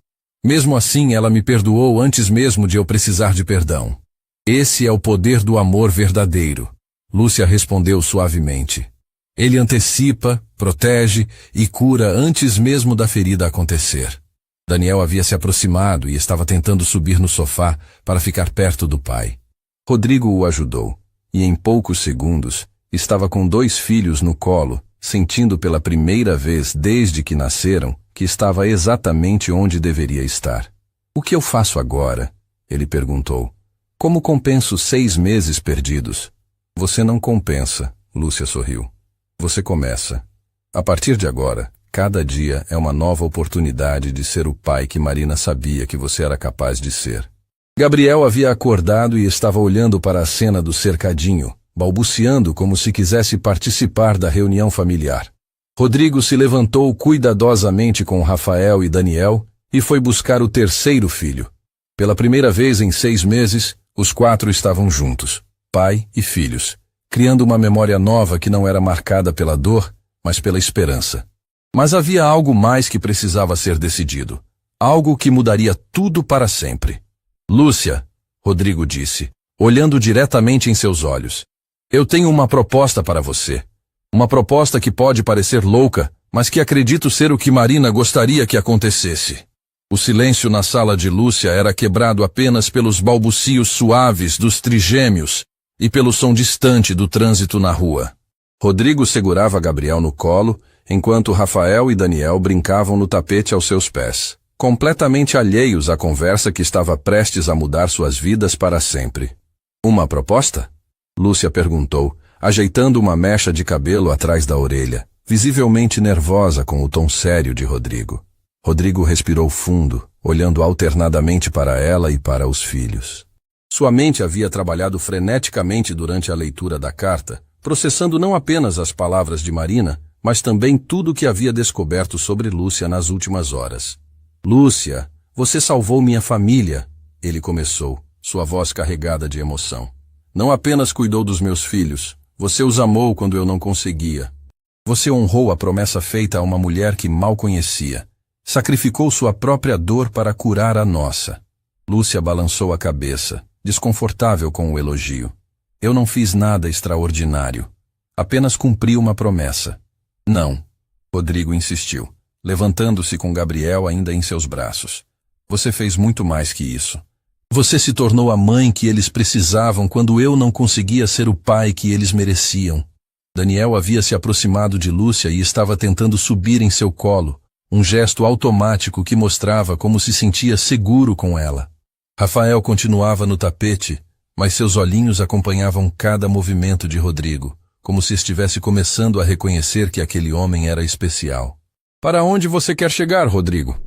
ela me perdoou antes mesmo de eu precisar de perdão. Esse é o poder do amor verdadeiro, Lúcia respondeu suavemente. Ele antecipa, protege e cura antes mesmo da ferida acontecer. Daniel havia se aproximado e estava tentando subir no sofá para ficar perto do pai. Rodrigo o ajudou, e em poucos segundos, estava com 2 filhos no colo, sentindo pela primeira vez desde que nasceram que estava exatamente onde deveria estar. O que eu faço agora? Ele perguntou. Como compenso 6 meses perdidos? Você não compensa, Lúcia sorriu. Você começa. A partir de agora, cada dia é uma nova oportunidade de ser o pai que Marina sabia que você era capaz de ser. Gabriel havia acordado e estava olhando para a cena do cercadinho, balbuciando como se quisesse participar da reunião familiar. Rodrigo se levantou cuidadosamente com Rafael e Daniel e foi buscar o 3º filho. Pela primeira vez em 6 meses, os 4 estavam juntos, pai e filhos, criando uma memória nova que não era marcada pela dor, mas pela esperança. Mas havia algo mais que precisava ser decidido. Algo que mudaria tudo para sempre. Lúcia, Rodrigo disse, olhando diretamente em seus olhos. Eu tenho uma proposta para você. Uma proposta que pode parecer louca, mas que acredito ser o que Marina gostaria que acontecesse. O silêncio na sala de Lúcia era quebrado apenas pelos balbucios suaves dos trigêmeos e pelo som distante do trânsito na rua. Rodrigo segurava Gabriel no colo, enquanto Rafael e Daniel brincavam no tapete aos seus pés, completamente alheios à conversa que estava prestes a mudar suas vidas para sempre. Uma proposta? Lúcia perguntou, ajeitando uma mecha de cabelo atrás da orelha, visivelmente nervosa com o tom sério de Rodrigo. Rodrigo respirou fundo, olhando alternadamente para ela e para os filhos. Sua mente havia trabalhado freneticamente durante a leitura da carta, processando não apenas as palavras de Marina, mas também tudo o que havia descoberto sobre Lúcia nas últimas horas. Lúcia, você salvou minha família, ele começou, sua voz carregada de emoção. Não apenas cuidou dos meus filhos, você os amou quando eu não conseguia. Você honrou a promessa feita a uma mulher que mal conhecia. Sacrificou sua própria dor para curar a nossa. Lúcia balançou a cabeça, desconfortável com o elogio. Eu não fiz nada extraordinário. Apenas cumpri uma promessa. Não, Rodrigo insistiu, levantando-se com Gabriel ainda em seus braços. Você fez muito mais que isso. Você se tornou a mãe que eles precisavam quando eu não conseguia ser o pai que eles mereciam. Daniel havia se aproximado de Lúcia e estava tentando subir em seu colo, um gesto automático que mostrava como se sentia seguro com ela. Rafael continuava no tapete, mas seus olhinhos acompanhavam cada movimento de Rodrigo, como se estivesse começando a reconhecer que aquele homem era especial. Para onde você quer chegar, Rodrigo?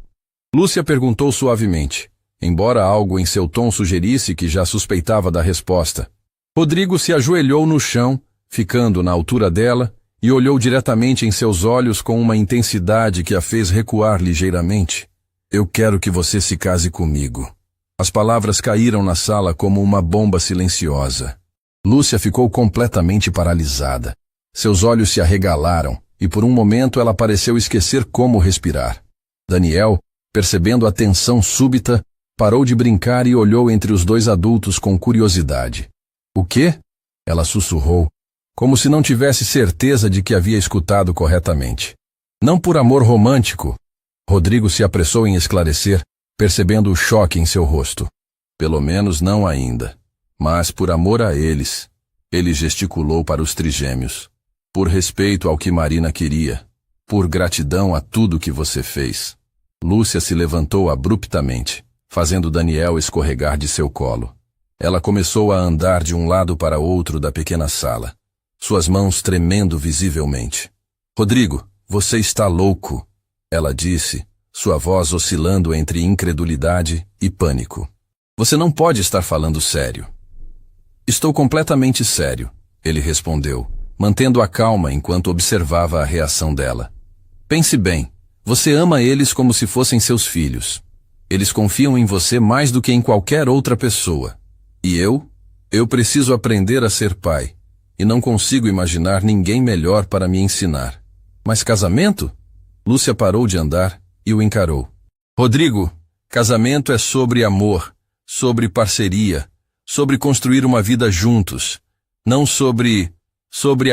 Lúcia perguntou suavemente, embora algo em seu tom sugerisse que já suspeitava da resposta. Rodrigo se ajoelhou no chão, ficando na altura dela, e olhou diretamente em seus olhos com uma intensidade que a fez recuar ligeiramente. Eu quero que você se case comigo. As palavras caíram na sala como uma bomba silenciosa. Lúcia ficou completamente paralisada. Seus olhos se arregalaram, e por um momento ela pareceu esquecer como respirar. Daniel, percebendo a tensão súbita, parou de brincar e olhou entre os 2 adultos com curiosidade. O quê? Ela sussurrou, como se não tivesse certeza de que havia escutado corretamente. Não por amor romântico. Rodrigo se apressou em esclarecer, percebendo o choque em seu rosto. Pelo menos não ainda. Mas por amor a eles. Ele gesticulou para os trigêmeos. Por respeito ao que Marina queria. Por gratidão a tudo que você fez. Lúcia se levantou abruptamente, fazendo Daniel escorregar de seu colo. Ela começou a andar de um lado para outro da pequena sala, suas mãos tremendo visivelmente. Rodrigo, você está louco, ela disse, sua voz oscilando entre incredulidade e pânico. Você não pode estar falando sério. Estou completamente sério, ele respondeu, mantendo a calma enquanto observava a reação dela. Pense bem, você ama eles como se fossem seus filhos. Eles confiam em você mais do que em qualquer outra pessoa. E eu preciso aprender a ser pai, e não consigo imaginar ninguém melhor para me ensinar. Mas casamento? Lúcia parou de andar e o encarou. Rodrigo, casamento é sobre amor, sobre parceria, sobre construir uma vida juntos, não sobre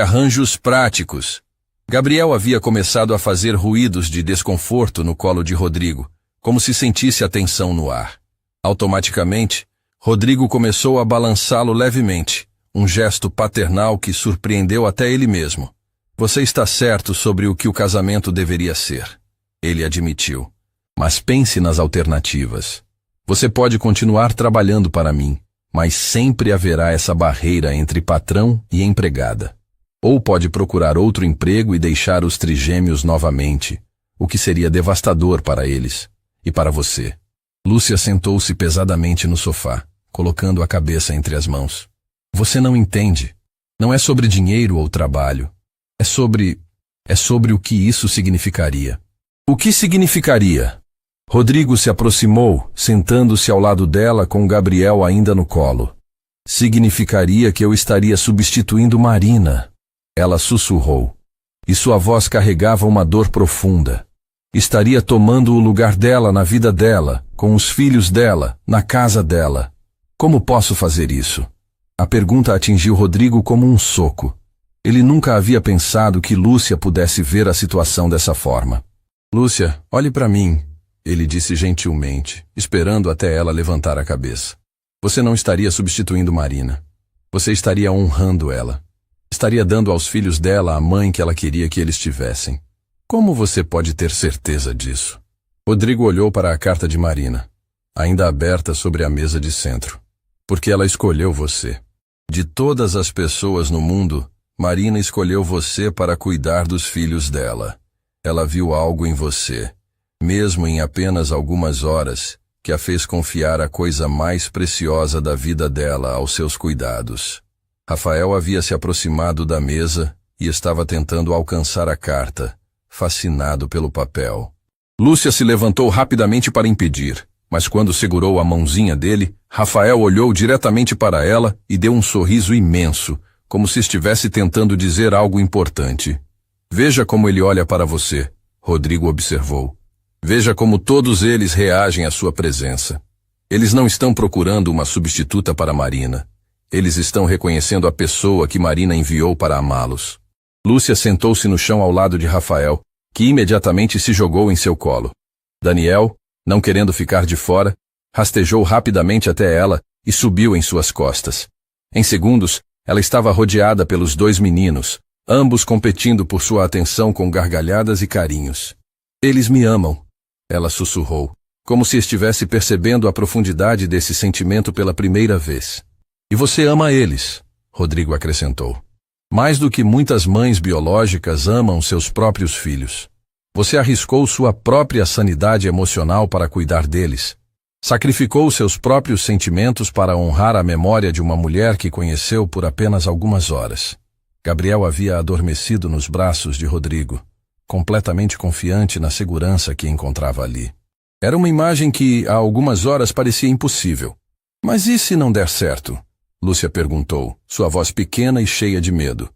arranjos práticos. Gabriel havia começado a fazer ruídos de desconforto no colo de Rodrigo, como se sentisse a tensão no ar. Automaticamente, Rodrigo começou a balançá-lo levemente, um gesto paternal que surpreendeu até ele mesmo. Você está certo sobre o que o casamento deveria ser, ele admitiu. Mas pense nas alternativas. Você pode continuar trabalhando para mim, mas sempre haverá essa barreira entre patrão e empregada. Ou pode procurar outro emprego e deixar os trigêmeos novamente, o que seria devastador para eles e para você. Lúcia sentou-se pesadamente no sofá, colocando a cabeça entre as mãos. Você não entende. Não é sobre dinheiro ou trabalho. É sobre o que isso significaria. O que significaria? Rodrigo se aproximou, sentando-se ao lado dela com Gabriel ainda no colo. Significaria que eu estaria substituindo Marina. Ela sussurrou. E sua voz carregava uma dor profunda. Estaria tomando o lugar dela na vida dela, com os filhos dela, na casa dela. Como posso fazer isso? A pergunta atingiu Rodrigo como um soco. Ele nunca havia pensado que Lúcia pudesse ver a situação dessa forma. Lúcia, olhe para mim, ele disse gentilmente, esperando até ela levantar a cabeça. Você não estaria substituindo Marina. Você estaria honrando ela. Estaria dando aos filhos dela a mãe que ela queria que eles tivessem. Como você pode ter certeza disso? Rodrigo olhou para a carta de Marina, ainda aberta sobre a mesa de centro. Porque ela escolheu você. De todas as pessoas no mundo, Marina escolheu você para cuidar dos filhos dela. Ela viu algo em você, mesmo em apenas algumas horas, que a fez confiar a coisa mais preciosa da vida dela aos seus cuidados. Rafael havia se aproximado da mesa e estava tentando alcançar a carta, fascinado pelo papel. Lúcia se levantou rapidamente para impedir, mas quando segurou a mãozinha dele, Rafael olhou diretamente para ela e deu um sorriso imenso, como se estivesse tentando dizer algo importante. Veja como ele olha para você, Rodrigo observou. Veja como todos eles reagem à sua presença. Eles não estão procurando uma substituta para Marina. Eles estão reconhecendo a pessoa que Marina enviou para amá-los. Lúcia sentou-se no chão ao lado de Rafael, que imediatamente se jogou em seu colo. Daniel, não querendo ficar de fora, rastejou rapidamente até ela e subiu em suas costas. Em segundos, ela estava rodeada pelos dois meninos, ambos competindo por sua atenção com gargalhadas e carinhos. Eles me amam, ela sussurrou, como se estivesse percebendo a profundidade desse sentimento pela primeira vez. E você ama eles, Rodrigo acrescentou. Mais do que muitas mães biológicas amam seus próprios filhos. Você arriscou sua própria sanidade emocional para cuidar deles. Sacrificou seus próprios sentimentos para honrar a memória de uma mulher que conheceu por apenas algumas horas. Gabriel havia adormecido nos braços de Rodrigo, completamente confiante na segurança que encontrava ali. Era uma imagem que, há algumas horas, parecia impossível. Mas e se não der certo? Lúcia perguntou, sua voz pequena e cheia de medo.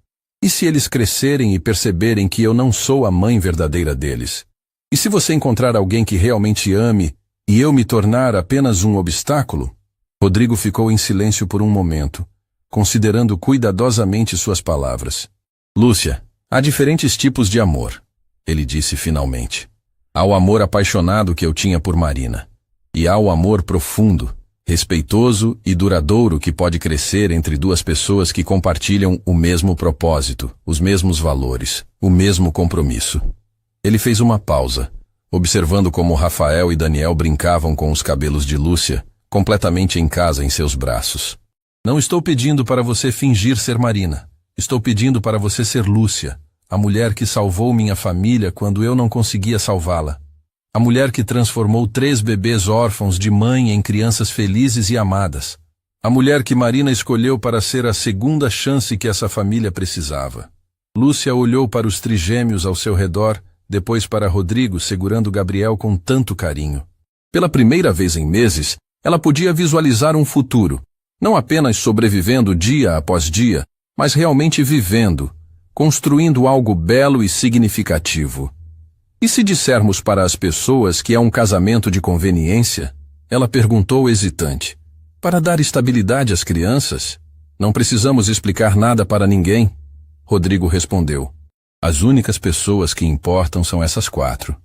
E se eles crescerem e perceberem que eu não sou a mãe verdadeira deles? E se você encontrar alguém que realmente ame e eu me tornar apenas um obstáculo? Rodrigo ficou em silêncio por um momento, considerando cuidadosamente suas palavras. Lúcia, há diferentes tipos de amor, ele disse finalmente. Há o amor apaixonado que eu tinha por Marina. E há o amor profundo, respeitoso e duradouro que pode crescer entre duas pessoas que compartilham o mesmo propósito, os mesmos valores, o mesmo compromisso. Ele fez uma pausa, observando como Rafael e Daniel brincavam com os cabelos de Lúcia, completamente em casa em seus braços. Não estou pedindo para você fingir ser Marina. Estou pedindo para você ser Lúcia, a mulher que salvou minha família quando eu não conseguia salvá-la. A mulher que transformou 3 bebês órfãos de mãe em crianças felizes e amadas. A mulher que Marina escolheu para ser a segunda chance que essa família precisava. Lúcia olhou para os trigêmeos ao seu redor, depois para Rodrigo segurando Gabriel com tanto carinho. Pela primeira vez em meses, ela podia visualizar um futuro, não apenas sobrevivendo dia após dia, mas realmente vivendo, construindo algo belo e significativo. E se dissermos para as pessoas que é um casamento de conveniência? Ela perguntou hesitante. Para dar estabilidade às crianças? Não precisamos explicar nada para ninguém. Rodrigo respondeu. As únicas pessoas que importam são essas 4.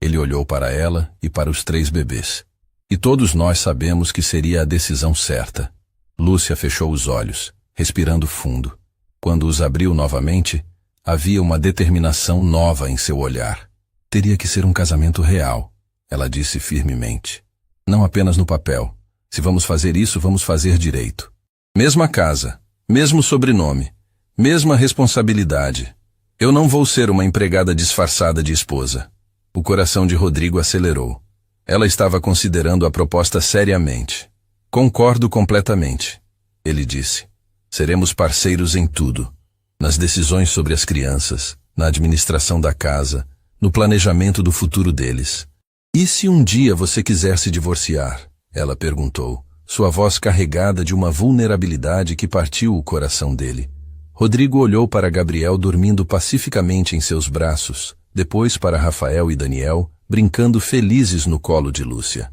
Ele olhou para ela e para os 3 bebês. E todos nós sabemos que seria a decisão certa. Lúcia fechou os olhos, respirando fundo. Quando os abriu novamente, havia uma determinação nova em seu olhar. Teria que ser um casamento real, ela disse firmemente. Não apenas no papel. Se vamos fazer isso, vamos fazer direito. Mesma casa, mesmo sobrenome, mesma responsabilidade. Eu não vou ser uma empregada disfarçada de esposa. O coração de Rodrigo acelerou. Ela estava considerando a proposta seriamente. Concordo completamente, ele disse. Seremos parceiros em tudo. Nas decisões sobre as crianças, na administração da casa, no planejamento do futuro deles. E se um dia você quiser se divorciar? Ela perguntou, sua voz carregada de uma vulnerabilidade que partiu o coração dele. Rodrigo olhou para Gabriel dormindo pacificamente em seus braços, depois para Rafael e Daniel, brincando felizes no colo de Lúcia.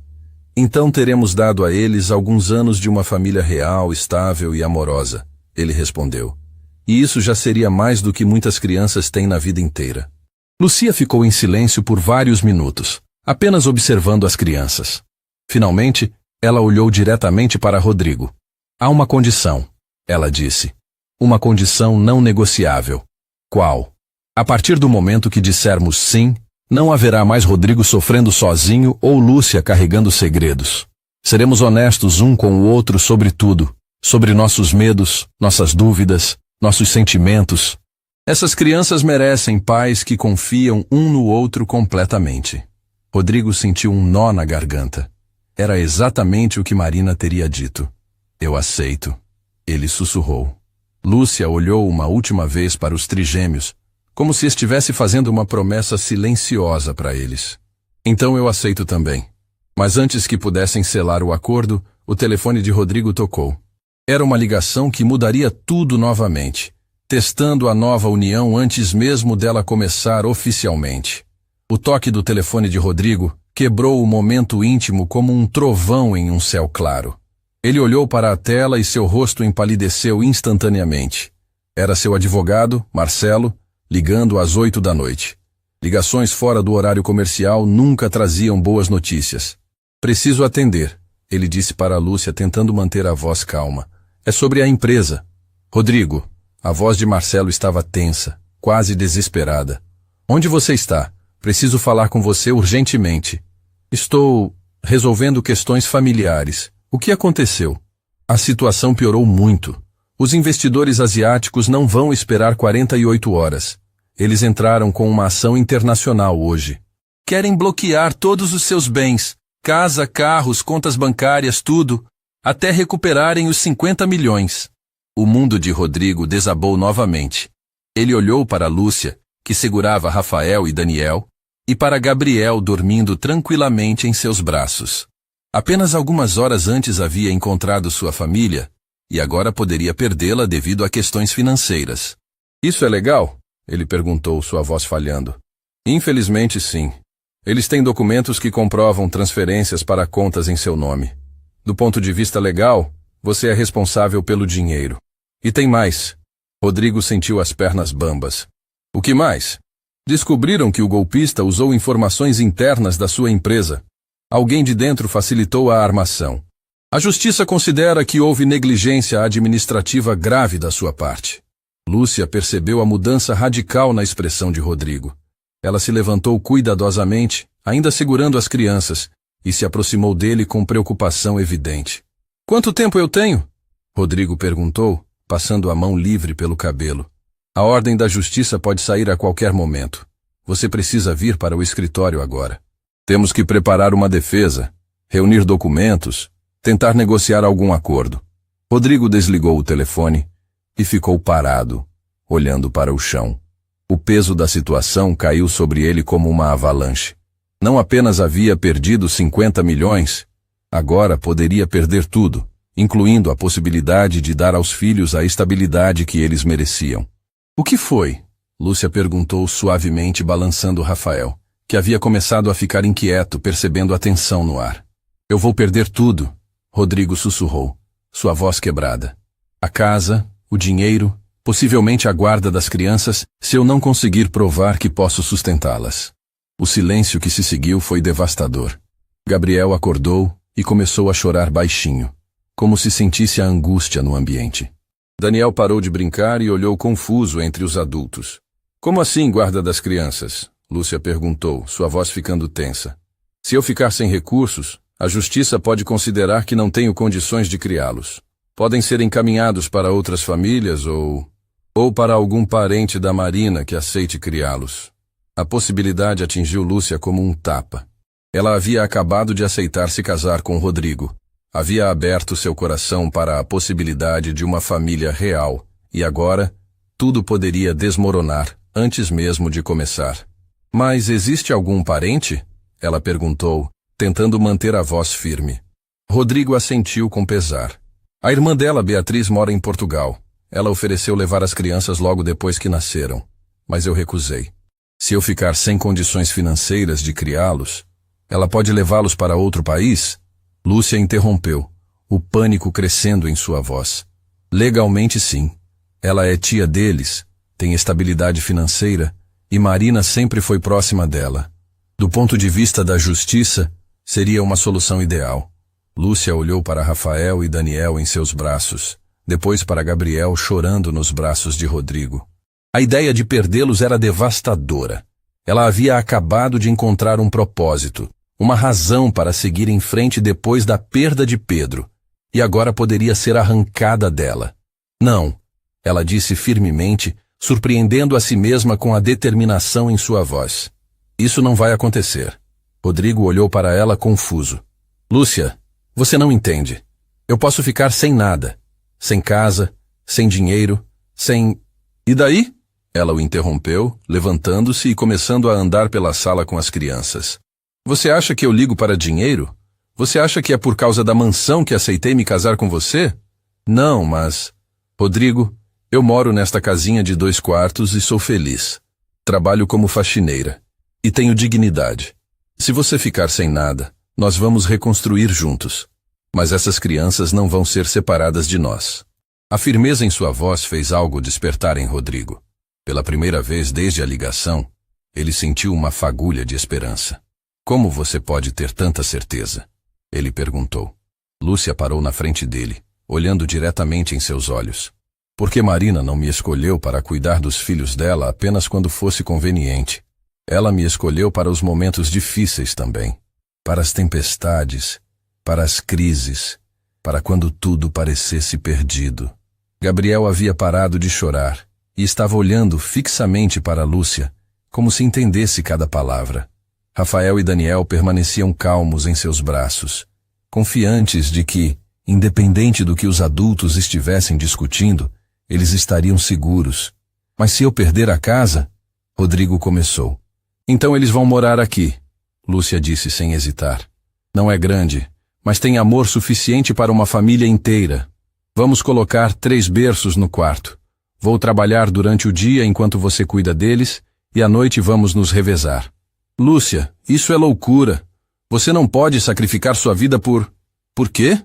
Então teremos dado a eles alguns anos de uma família real, estável e amorosa, ele respondeu. E isso já seria mais do que muitas crianças têm na vida inteira. Lúcia ficou em silêncio por vários minutos, apenas observando as crianças. Finalmente, ela olhou diretamente para Rodrigo. Há uma condição, ela disse. Uma condição não negociável. Qual? A partir do momento que dissermos sim, não haverá mais Rodrigo sofrendo sozinho ou Lúcia carregando segredos. Seremos honestos um com o outro sobre tudo, sobre nossos medos, nossas dúvidas, nossos sentimentos. Essas crianças merecem pais que confiam um no outro completamente. Rodrigo sentiu um nó na garganta. Era exatamente o que Marina teria dito. Eu aceito. Ele sussurrou. Lúcia olhou uma última vez para os trigêmeos, como se estivesse fazendo uma promessa silenciosa para eles. Então eu aceito também. Mas antes que pudessem selar o acordo, o telefone de Rodrigo tocou. Era uma ligação que mudaria tudo novamente, testando a nova união antes mesmo dela começar oficialmente. O toque do telefone de Rodrigo quebrou o momento íntimo como um trovão em um céu claro. Ele olhou para a tela e seu rosto empalideceu instantaneamente. Era seu advogado, Marcelo, ligando às 8 da noite. Ligações fora do horário comercial nunca traziam boas notícias. Preciso atender, ele disse para Lúcia tentando manter a voz calma. É sobre a empresa. Rodrigo, a voz de Marcelo estava tensa, quase desesperada. Onde você está? Preciso falar com você urgentemente. Estou resolvendo questões familiares. O que aconteceu? A situação piorou muito. Os investidores asiáticos não vão esperar 48 horas. Eles entraram com uma ação internacional hoje. Querem bloquear todos os seus bens, casa, carros, contas bancárias, tudo, até recuperarem os 50 milhões. O mundo de Rodrigo desabou novamente. Ele olhou para Lúcia, que segurava Rafael e Daniel, e para Gabriel dormindo tranquilamente em seus braços. Apenas algumas horas antes havia encontrado sua família, e agora poderia perdê-la devido a questões financeiras. Isso é legal? Ele perguntou, sua voz falhando. Infelizmente, sim. Eles têm documentos que comprovam transferências para contas em seu nome. Do ponto de vista legal, você é responsável pelo dinheiro. E tem mais. Rodrigo sentiu as pernas bambas. O que mais? Descobriram que o golpista usou informações internas da sua empresa. Alguém de dentro facilitou a armação. A justiça considera que houve negligência administrativa grave da sua parte. Lúcia percebeu a mudança radical na expressão de Rodrigo. Ela se levantou cuidadosamente, ainda segurando as crianças, e se aproximou dele com preocupação evidente. Quanto tempo eu tenho? Rodrigo perguntou, passando a mão livre pelo cabelo. A ordem da justiça pode sair a qualquer momento. Você precisa vir para o escritório agora. Temos que preparar uma defesa, reunir documentos, tentar negociar algum acordo. Rodrigo desligou o telefone e ficou parado, olhando para o chão. O peso da situação caiu sobre ele como uma avalanche. Não apenas havia perdido 50 milhões, agora poderia perder tudo, incluindo a possibilidade de dar aos filhos a estabilidade que eles mereciam. O que foi? Lúcia perguntou suavemente, balançando Rafael, que havia começado a ficar inquieto, percebendo a tensão no ar. Eu vou perder tudo, Rodrigo sussurrou, sua voz quebrada. A casa, o dinheiro, possivelmente a guarda das crianças, se eu não conseguir provar que posso sustentá-las. O silêncio que se seguiu foi devastador. Gabriel acordou e começou a chorar baixinho, como se sentisse a angústia no ambiente. Daniel parou de brincar e olhou confuso entre os adultos. Como assim, guarda das crianças? Lúcia perguntou, sua voz ficando tensa. Se eu ficar sem recursos, a justiça pode considerar que não tenho condições de criá-los. Podem ser encaminhados para outras famílias ou para algum parente da Marina que aceite criá-los. A possibilidade atingiu Lúcia como um tapa. Ela havia acabado de aceitar se casar com Rodrigo. Havia aberto seu coração para a possibilidade de uma família real, e agora, tudo poderia desmoronar, antes mesmo de começar. Mas existe algum parente? Ela perguntou, tentando manter a voz firme. Rodrigo assentiu com pesar. A irmã dela, Beatriz, mora em Portugal. Ela ofereceu levar as crianças logo depois que nasceram, mas eu recusei. Se eu ficar sem condições financeiras de criá-los, ela pode levá-los para outro país? Lúcia interrompeu, o pânico crescendo em sua voz. Legalmente sim. Ela é tia deles, tem estabilidade financeira, e Marina sempre foi próxima dela. Do ponto de vista da justiça, seria uma solução ideal. Lúcia olhou para Rafael e Daniel em seus braços, depois para Gabriel chorando nos braços de Rodrigo. A ideia de perdê-los era devastadora. Ela havia acabado de encontrar um propósito, uma razão para seguir em frente depois da perda de Pedro, e agora poderia ser arrancada dela. Não, ela disse firmemente, surpreendendo a si mesma com a determinação em sua voz. Isso não vai acontecer. Rodrigo olhou para ela confuso. Lúcia, você não entende. Eu posso ficar sem nada. Sem casa, sem dinheiro, sem... E daí? Ela o interrompeu, levantando-se e começando a andar pela sala com as crianças. Você acha que eu ligo para dinheiro? Você acha que é por causa da mansão que aceitei me casar com você? Não, mas... Rodrigo, eu moro nesta casinha de 2 quartos e sou feliz. Trabalho como faxineira. E tenho dignidade. Se você ficar sem nada, nós vamos reconstruir juntos. Mas essas crianças não vão ser separadas de nós. A firmeza em sua voz fez algo despertar em Rodrigo. Pela primeira vez desde a ligação, ele sentiu uma fagulha de esperança. Como você pode ter tanta certeza? Ele perguntou. Lúcia parou na frente dele, olhando diretamente em seus olhos. Porque Marina não me escolheu para cuidar dos filhos dela apenas quando fosse conveniente. Ela me escolheu para os momentos difíceis também. Para as tempestades, para as crises, para quando tudo parecesse perdido. Gabriel havia parado de chorar e estava olhando fixamente para Lúcia, como se entendesse cada palavra. Rafael e Daniel permaneciam calmos em seus braços, confiantes de que, independente do que os adultos estivessem discutindo, eles estariam seguros. Mas se eu perder a casa? Rodrigo começou. Então eles vão morar aqui, Lúcia disse sem hesitar. Não é grande, mas tem amor suficiente para uma família inteira. Vamos colocar 3 berços no quarto. Vou trabalhar durante o dia enquanto você cuida deles, e à noite vamos nos revezar. Lúcia, isso é loucura. Você não pode sacrificar sua vida por... Por quê?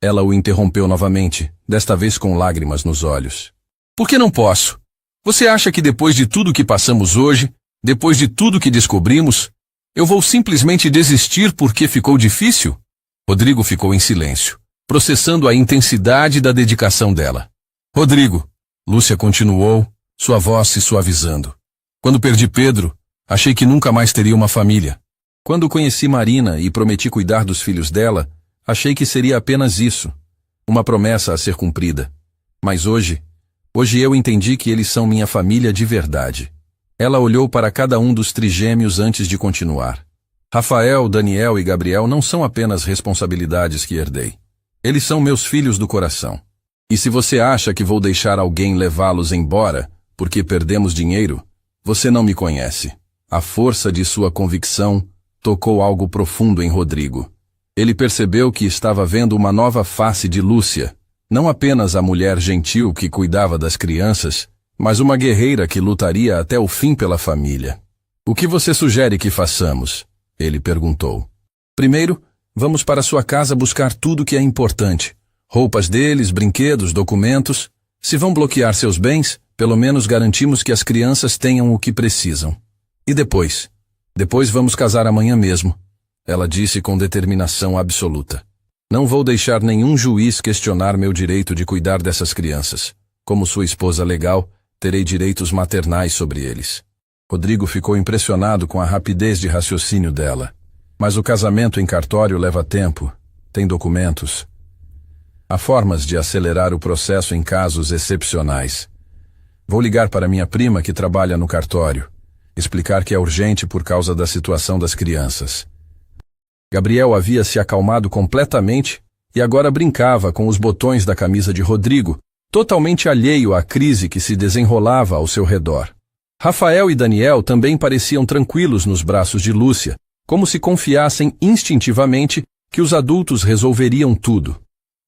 Ela o interrompeu novamente, desta vez com lágrimas nos olhos. Por que não posso? Você acha que depois de tudo que passamos hoje, depois de tudo que descobrimos, eu vou simplesmente desistir porque ficou difícil? Rodrigo ficou em silêncio, processando a intensidade da dedicação dela. Rodrigo, Lúcia continuou, sua voz se suavizando. Quando perdi Pedro, achei que nunca mais teria uma família. Quando conheci Marina e prometi cuidar dos filhos dela, achei que seria apenas isso, uma promessa a ser cumprida. Mas hoje eu entendi que eles são minha família de verdade. Ela olhou para cada um dos trigêmeos antes de continuar. Rafael, Daniel e Gabriel não são apenas responsabilidades que herdei. Eles são meus filhos do coração. E se você acha que vou deixar alguém levá-los embora porque perdemos dinheiro, você não me conhece. A força de sua convicção tocou algo profundo em Rodrigo. Ele percebeu que estava vendo uma nova face de Lúcia, não apenas a mulher gentil que cuidava das crianças, mas uma guerreira que lutaria até o fim pela família. O que você sugere que façamos? Ele perguntou. Primeiro, vamos para sua casa buscar tudo que é importante. Roupas deles, brinquedos, documentos. Se vão bloquear seus bens, pelo menos garantimos que as crianças tenham o que precisam. E depois? Depois vamos casar amanhã mesmo, ela disse com determinação absoluta. Não vou deixar nenhum juiz questionar meu direito de cuidar dessas crianças. Como sua esposa legal, terei direitos maternais sobre eles. Rodrigo ficou impressionado com a rapidez de raciocínio dela. Mas o casamento em cartório leva tempo, tem documentos. Há formas de acelerar o processo em casos excepcionais. Vou ligar para minha prima que trabalha no cartório, explicar que é urgente por causa da situação das crianças. Gabriel havia se acalmado completamente e agora brincava com os botões da camisa de Rodrigo, totalmente alheio à crise que se desenrolava ao seu redor. Rafael e Daniel também pareciam tranquilos nos braços de Lúcia, como se confiassem instintivamente que os adultos resolveriam tudo.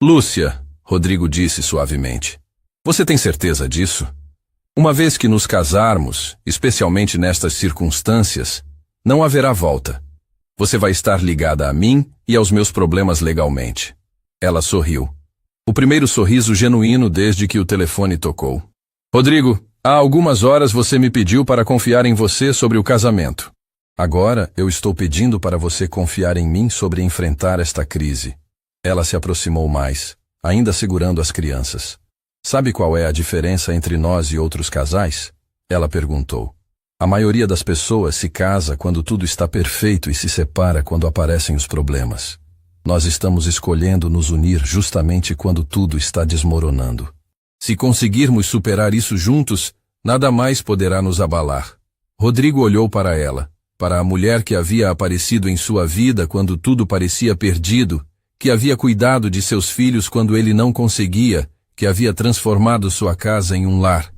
Lúcia, Rodrigo disse suavemente, você tem certeza disso? Uma vez que nos casarmos, especialmente nestas circunstâncias, não haverá volta. Você vai estar ligada a mim e aos meus problemas legalmente. Ela sorriu. O primeiro sorriso genuíno desde que o telefone tocou. Rodrigo, há algumas horas você me pediu para confiar em você sobre o casamento. Agora eu estou pedindo para você confiar em mim sobre enfrentar esta crise. Ela se aproximou mais, ainda segurando as crianças. Sabe qual é a diferença entre nós e outros casais? Ela perguntou. A maioria das pessoas se casa quando tudo está perfeito e se separa quando aparecem os problemas. Nós estamos escolhendo nos unir justamente quando tudo está desmoronando. Se conseguirmos superar isso juntos, nada mais poderá nos abalar. Rodrigo olhou para ela, para a mulher que havia aparecido em sua vida quando tudo parecia perdido, que havia cuidado de seus filhos quando ele não conseguia, que havia transformado sua casa em um lar,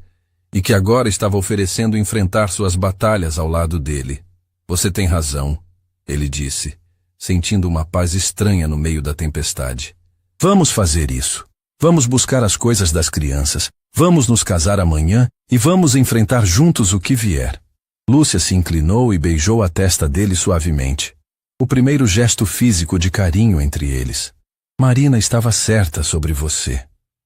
e que agora estava oferecendo enfrentar suas batalhas ao lado dele. Você tem razão, ele disse, sentindo uma paz estranha no meio da tempestade. Vamos fazer isso. Vamos buscar as coisas das crianças, vamos nos casar amanhã e vamos enfrentar juntos o que vier. Lúcia se inclinou e beijou a testa dele suavemente. O primeiro gesto físico de carinho entre eles. Marina estava certa sobre você.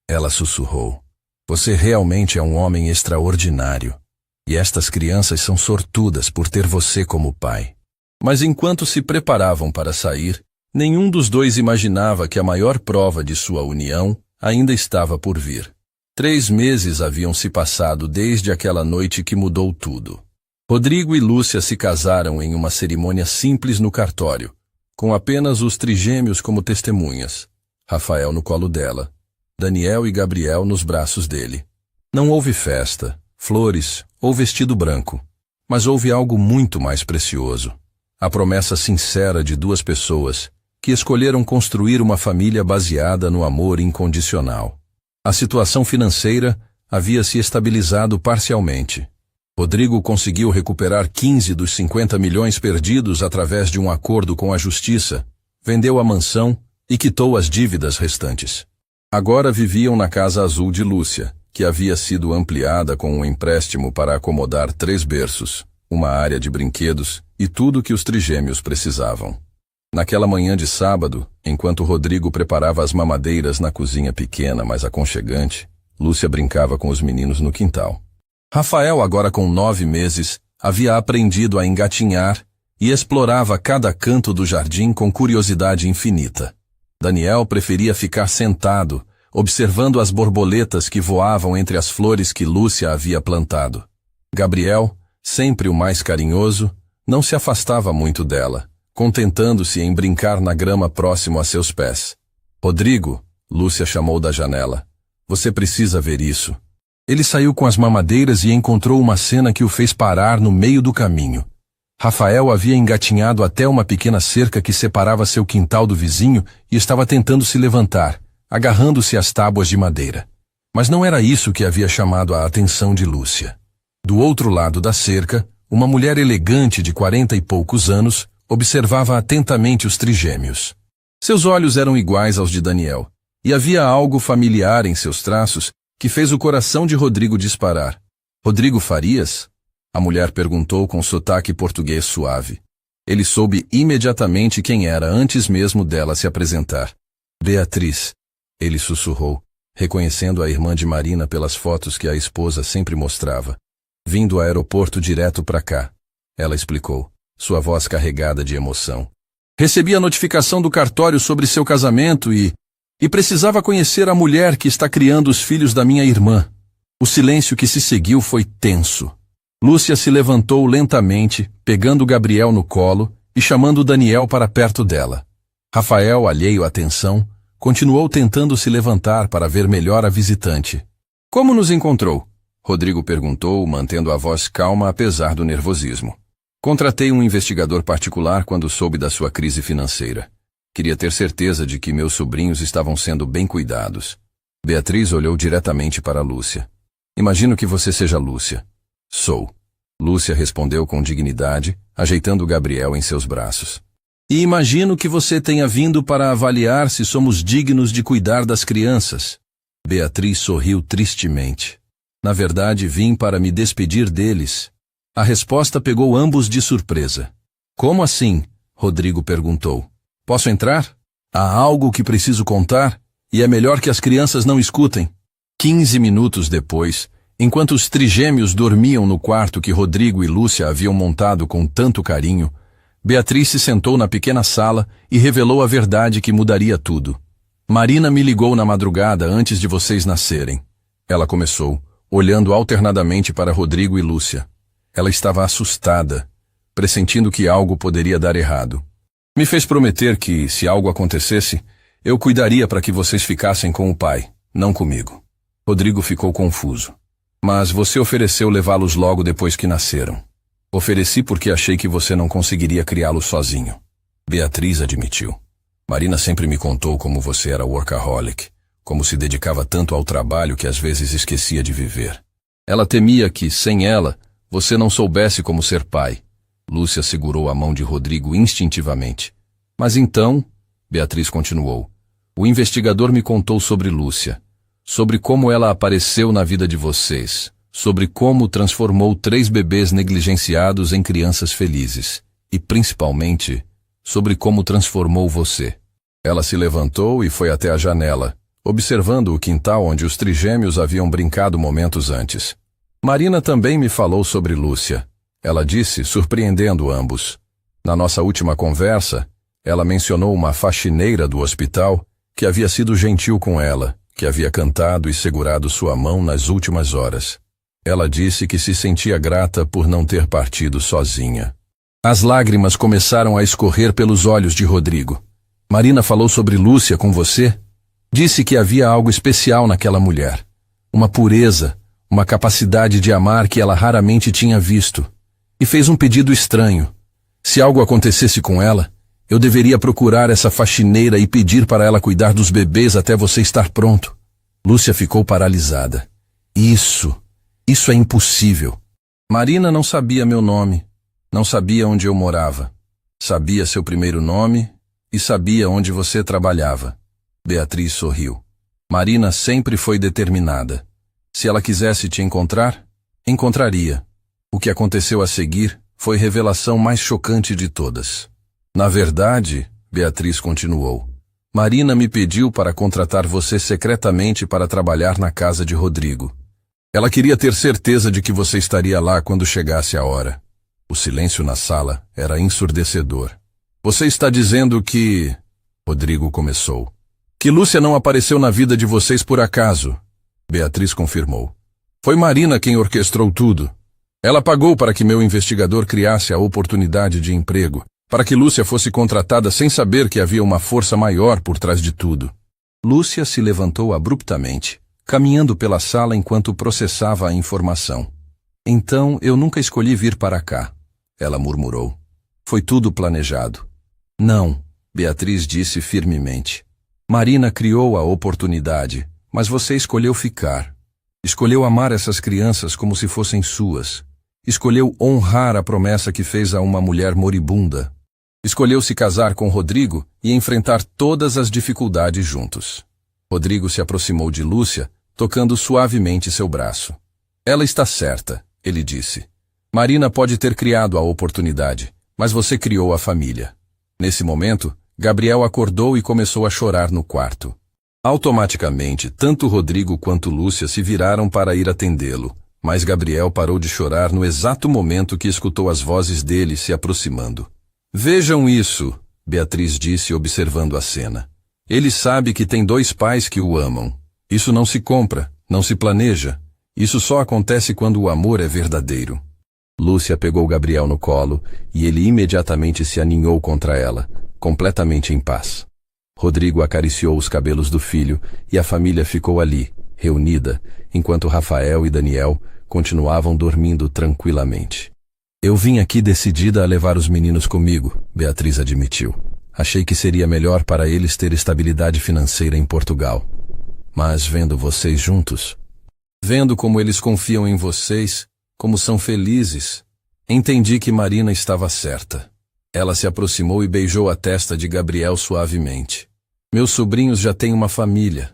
Ela sussurrou. Você realmente é um homem extraordinário. E estas crianças são sortudas por ter você como pai. Mas enquanto se preparavam para sair, nenhum dos dois imaginava que a maior prova de sua união ainda estava por vir. 3 meses haviam se passado desde aquela noite que mudou tudo. Rodrigo e Lúcia se casaram em uma cerimônia simples no cartório, com apenas os trigêmeos como testemunhas. Rafael no colo dela, Daniel e Gabriel nos braços dele. Não houve festa, flores ou vestido branco, mas houve algo muito mais precioso. A promessa sincera de 2 pessoas que escolheram construir uma família baseada no amor incondicional. A situação financeira havia se estabilizado parcialmente. Rodrigo conseguiu recuperar 15 dos 50 milhões perdidos através de um acordo com a justiça, vendeu a mansão e quitou as dívidas restantes. Agora viviam na Casa Azul de Lúcia, que havia sido ampliada com um empréstimo para acomodar 3 berços, uma área de brinquedos e tudo que os trigêmeos precisavam. Naquela manhã de sábado, enquanto Rodrigo preparava as mamadeiras na cozinha pequena, mas aconchegante, Lúcia brincava com os meninos no quintal. Rafael, agora com 9 meses, havia aprendido a engatinhar e explorava cada canto do jardim com curiosidade infinita. Daniel preferia ficar sentado, observando as borboletas que voavam entre as flores que Lúcia havia plantado. Gabriel, sempre o mais carinhoso, não se afastava muito dela, contentando-se em brincar na grama próximo a seus pés. Rodrigo, Lúcia chamou da janela. Você precisa ver isso. Ele saiu com as mamadeiras e encontrou uma cena que o fez parar no meio do caminho. Rafael havia engatinhado até uma pequena cerca que separava seu quintal do vizinho e estava tentando se levantar, agarrando-se às tábuas de madeira. Mas não era isso que havia chamado a atenção de Lúcia. Do outro lado da cerca, uma mulher elegante de 40 e poucos anos observava atentamente os trigêmeos. Seus olhos eram iguais aos de Daniel, e havia algo familiar em seus traços que fez o coração de Rodrigo disparar. Rodrigo Farias? A mulher perguntou com sotaque português suave. Ele soube imediatamente quem era antes mesmo dela se apresentar. Beatriz, ele sussurrou, reconhecendo a irmã de Marina pelas fotos que a esposa sempre mostrava. Vim do aeroporto direto para cá, ela explicou, sua voz carregada de emoção. Recebi a notificação do cartório sobre seu casamento e precisava conhecer a mulher que está criando os filhos da minha irmã. O silêncio que se seguiu foi tenso. Lúcia se levantou lentamente, pegando Gabriel no colo e chamando Daniel para perto dela. Rafael, alheio à tensão, continuou tentando se levantar para ver melhor a visitante. Como nos encontrou? Rodrigo perguntou, mantendo a voz calma apesar do nervosismo. Contratei um investigador particular quando soube da sua crise financeira. Queria ter certeza de que meus sobrinhos estavam sendo bem cuidados. Beatriz olhou diretamente para Lúcia. Imagino que você seja Lúcia. Sou. Lúcia respondeu com dignidade, ajeitando Gabriel em seus braços. E imagino que você tenha vindo para avaliar se somos dignos de cuidar das crianças. Beatriz sorriu tristemente. Na verdade, vim para me despedir deles. A resposta pegou ambos de surpresa. Como assim? Rodrigo perguntou. Posso entrar? Há algo que preciso contar, e é melhor que as crianças não escutem. 15 minutos depois, enquanto os trigêmeos dormiam no quarto que Rodrigo e Lúcia haviam montado com tanto carinho, Beatriz se sentou na pequena sala e revelou a verdade que mudaria tudo. Marina me ligou na madrugada antes de vocês nascerem. Ela começou, olhando alternadamente para Rodrigo e Lúcia. Ela estava assustada, pressentindo que algo poderia dar errado. Me fez prometer que, se algo acontecesse, eu cuidaria para que vocês ficassem com o pai, não comigo. Rodrigo ficou confuso. Mas você ofereceu levá-los logo depois que nasceram. Ofereci porque achei que você não conseguiria criá-los sozinho. Beatriz admitiu. Marina sempre me contou como você era workaholic, como se dedicava tanto ao trabalho que às vezes esquecia de viver. Ela temia que, sem ela, você não soubesse como ser pai. Lúcia segurou a mão de Rodrigo instintivamente. Mas então, Beatriz continuou, o investigador me contou sobre Lúcia, sobre como ela apareceu na vida de vocês, sobre como transformou 3 bebês negligenciados em crianças felizes, e principalmente, sobre como transformou você. Ela se levantou e foi até a janela, observando o quintal onde os trigêmeos haviam brincado momentos antes. Marina também me falou sobre Lúcia. Ela disse, surpreendendo ambos. Na nossa última conversa, ela mencionou uma faxineira do hospital que havia sido gentil com ela, que havia cantado e segurado sua mão nas últimas horas. Ela disse que se sentia grata por não ter partido sozinha. As lágrimas começaram a escorrer pelos olhos de Rodrigo. Marina falou sobre Lúcia com você? Disse que havia algo especial naquela mulher. Uma pureza, uma capacidade de amar que ela raramente tinha visto. E fez um pedido estranho. Se algo acontecesse com ela, eu deveria procurar essa faxineira e pedir para ela cuidar dos bebês até você estar pronto. Lúcia ficou paralisada. Isso é impossível. Marina não sabia meu nome, não sabia onde eu morava. Sabia seu primeiro nome e sabia onde você trabalhava. Beatriz sorriu. Marina sempre foi determinada. Se ela quisesse te encontrar, encontraria. O que aconteceu a seguir foi a revelação mais chocante de todas. Na verdade, Beatriz continuou. Marina me pediu para contratar você secretamente para trabalhar na casa de Rodrigo. Ela queria ter certeza de que você estaria lá quando chegasse a hora. O silêncio na sala era ensurdecedor. Você está dizendo que... Rodrigo começou. Que Lúcia não apareceu na vida de vocês por acaso. Beatriz confirmou. Foi Marina quem orquestrou tudo. Ela pagou para que meu investigador criasse a oportunidade de emprego, para que Lúcia fosse contratada sem saber que havia uma força maior por trás de tudo. Lúcia se levantou abruptamente, caminhando pela sala enquanto processava a informação. Então eu nunca escolhi vir para cá, ela murmurou. Foi tudo planejado. Não, Beatriz disse firmemente. Marina criou a oportunidade, mas você escolheu ficar. Escolheu amar essas crianças como se fossem suas. Escolheu honrar a promessa que fez a uma mulher moribunda. Escolheu se casar com Rodrigo e enfrentar todas as dificuldades juntos. Rodrigo se aproximou de Lúcia, tocando suavemente seu braço. Ela está certa, ele disse. Marina pode ter criado a oportunidade, mas você criou a família. Nesse momento, Gabriel acordou e começou a chorar no quarto. Automaticamente, tanto Rodrigo quanto Lúcia se viraram para ir atendê-lo, mas Gabriel parou de chorar no exato momento que escutou as vozes dele se aproximando. Vejam isso, Beatriz disse observando a cena. Ele sabe que tem 2 pais que o amam. Isso não se compra, não se planeja. Isso só acontece quando o amor é verdadeiro. Lúcia pegou Gabriel no colo e ele imediatamente se aninhou contra ela, completamente em paz. Rodrigo acariciou os cabelos do filho e a família ficou ali, reunida, enquanto Rafael e Daniel continuavam dormindo tranquilamente. Eu vim aqui decidida a levar os meninos comigo, Beatriz admitiu. Achei que seria melhor para eles ter estabilidade financeira em Portugal. Mas vendo vocês juntos, vendo como eles confiam em vocês, como são felizes, entendi que Marina estava certa. Ela se aproximou e beijou a testa de Gabriel suavemente. Meus sobrinhos já têm uma família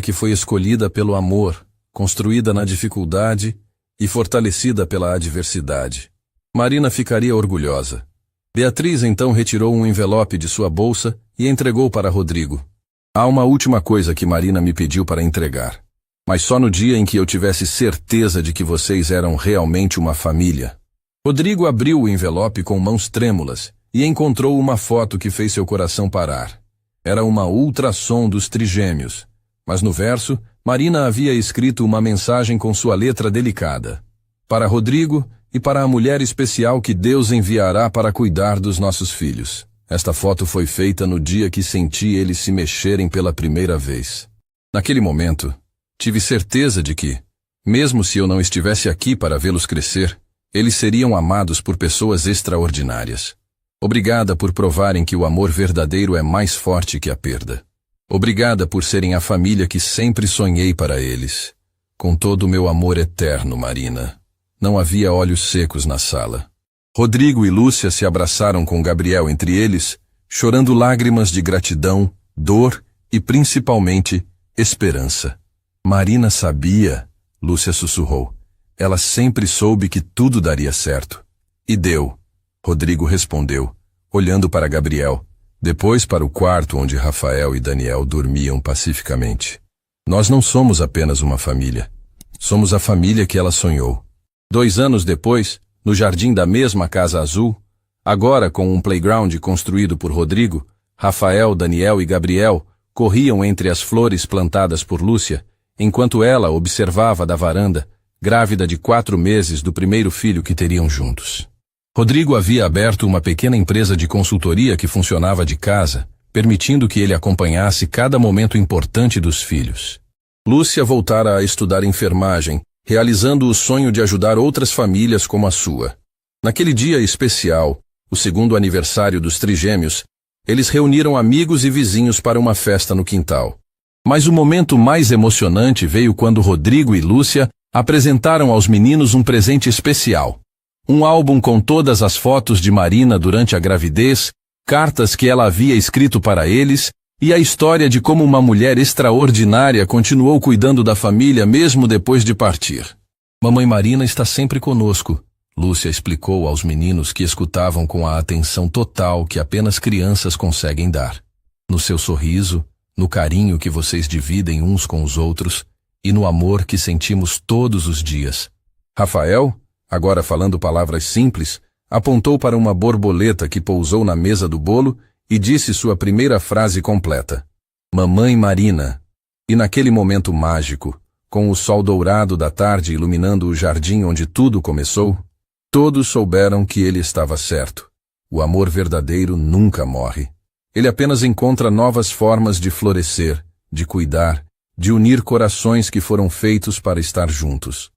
que foi escolhida pelo amor, construída na dificuldade e fortalecida pela adversidade. Marina ficaria orgulhosa. Beatriz então retirou um envelope de sua bolsa e entregou para Rodrigo. Há uma última coisa que Marina me pediu para entregar, mas só no dia em que eu tivesse certeza de que vocês eram realmente uma família. Rodrigo abriu o envelope com mãos trêmulas e encontrou uma foto que fez seu coração parar. Era uma ultrassom dos trigêmeos, mas no verso, Marina havia escrito uma mensagem com sua letra delicada. Para Rodrigo e para a mulher especial que Deus enviará para cuidar dos nossos filhos. Esta foto foi feita no dia que senti eles se mexerem pela primeira vez. Naquele momento, tive certeza de que, mesmo se eu não estivesse aqui para vê-los crescer, eles seriam amados por pessoas extraordinárias. Obrigada por provarem que o amor verdadeiro é mais forte que a perda. Obrigada por serem a família que sempre sonhei para eles. Com todo o meu amor eterno, Marina. Não havia olhos secos na sala. Rodrigo e Lúcia se abraçaram com Gabriel entre eles, chorando lágrimas de gratidão, dor e, principalmente, esperança. Marina sabia, Lúcia sussurrou. Ela sempre soube que tudo daria certo. E deu, Rodrigo respondeu, olhando para Gabriel, depois para o quarto onde Rafael e Daniel dormiam pacificamente. Nós não somos apenas uma família. Somos a família que ela sonhou. 2 anos depois, no jardim da mesma Casa Azul, agora com um playground construído por Rodrigo, Rafael, Daniel e Gabriel corriam entre as flores plantadas por Lúcia, enquanto ela observava da varanda, grávida de 4 meses do primeiro filho que teriam juntos. Rodrigo havia aberto uma pequena empresa de consultoria que funcionava de casa, permitindo que ele acompanhasse cada momento importante dos filhos. Lúcia voltara a estudar enfermagem, realizando o sonho de ajudar outras famílias como a sua. Naquele dia especial, o 2º aniversário dos trigêmeos, eles reuniram amigos e vizinhos para uma festa no quintal. Mas o momento mais emocionante veio quando Rodrigo e Lúcia apresentaram aos meninos um presente especial. Um álbum com todas as fotos de Marina durante a gravidez, cartas que ela havia escrito para eles e a história de como uma mulher extraordinária continuou cuidando da família mesmo depois de partir. Mamãe Marina está sempre conosco, Lúcia explicou aos meninos que escutavam com a atenção total que apenas crianças conseguem dar. No seu sorriso, no carinho que vocês dividem uns com os outros e no amor que sentimos todos os dias. Rafael, agora falando palavras simples, apontou para uma borboleta que pousou na mesa do bolo e disse sua primeira frase completa. Mamãe Marina. E naquele momento mágico, com o sol dourado da tarde iluminando o jardim onde tudo começou, todos souberam que ele estava certo. O amor verdadeiro nunca morre. Ele apenas encontra novas formas de florescer, de cuidar, de unir corações que foram feitos para estar juntos.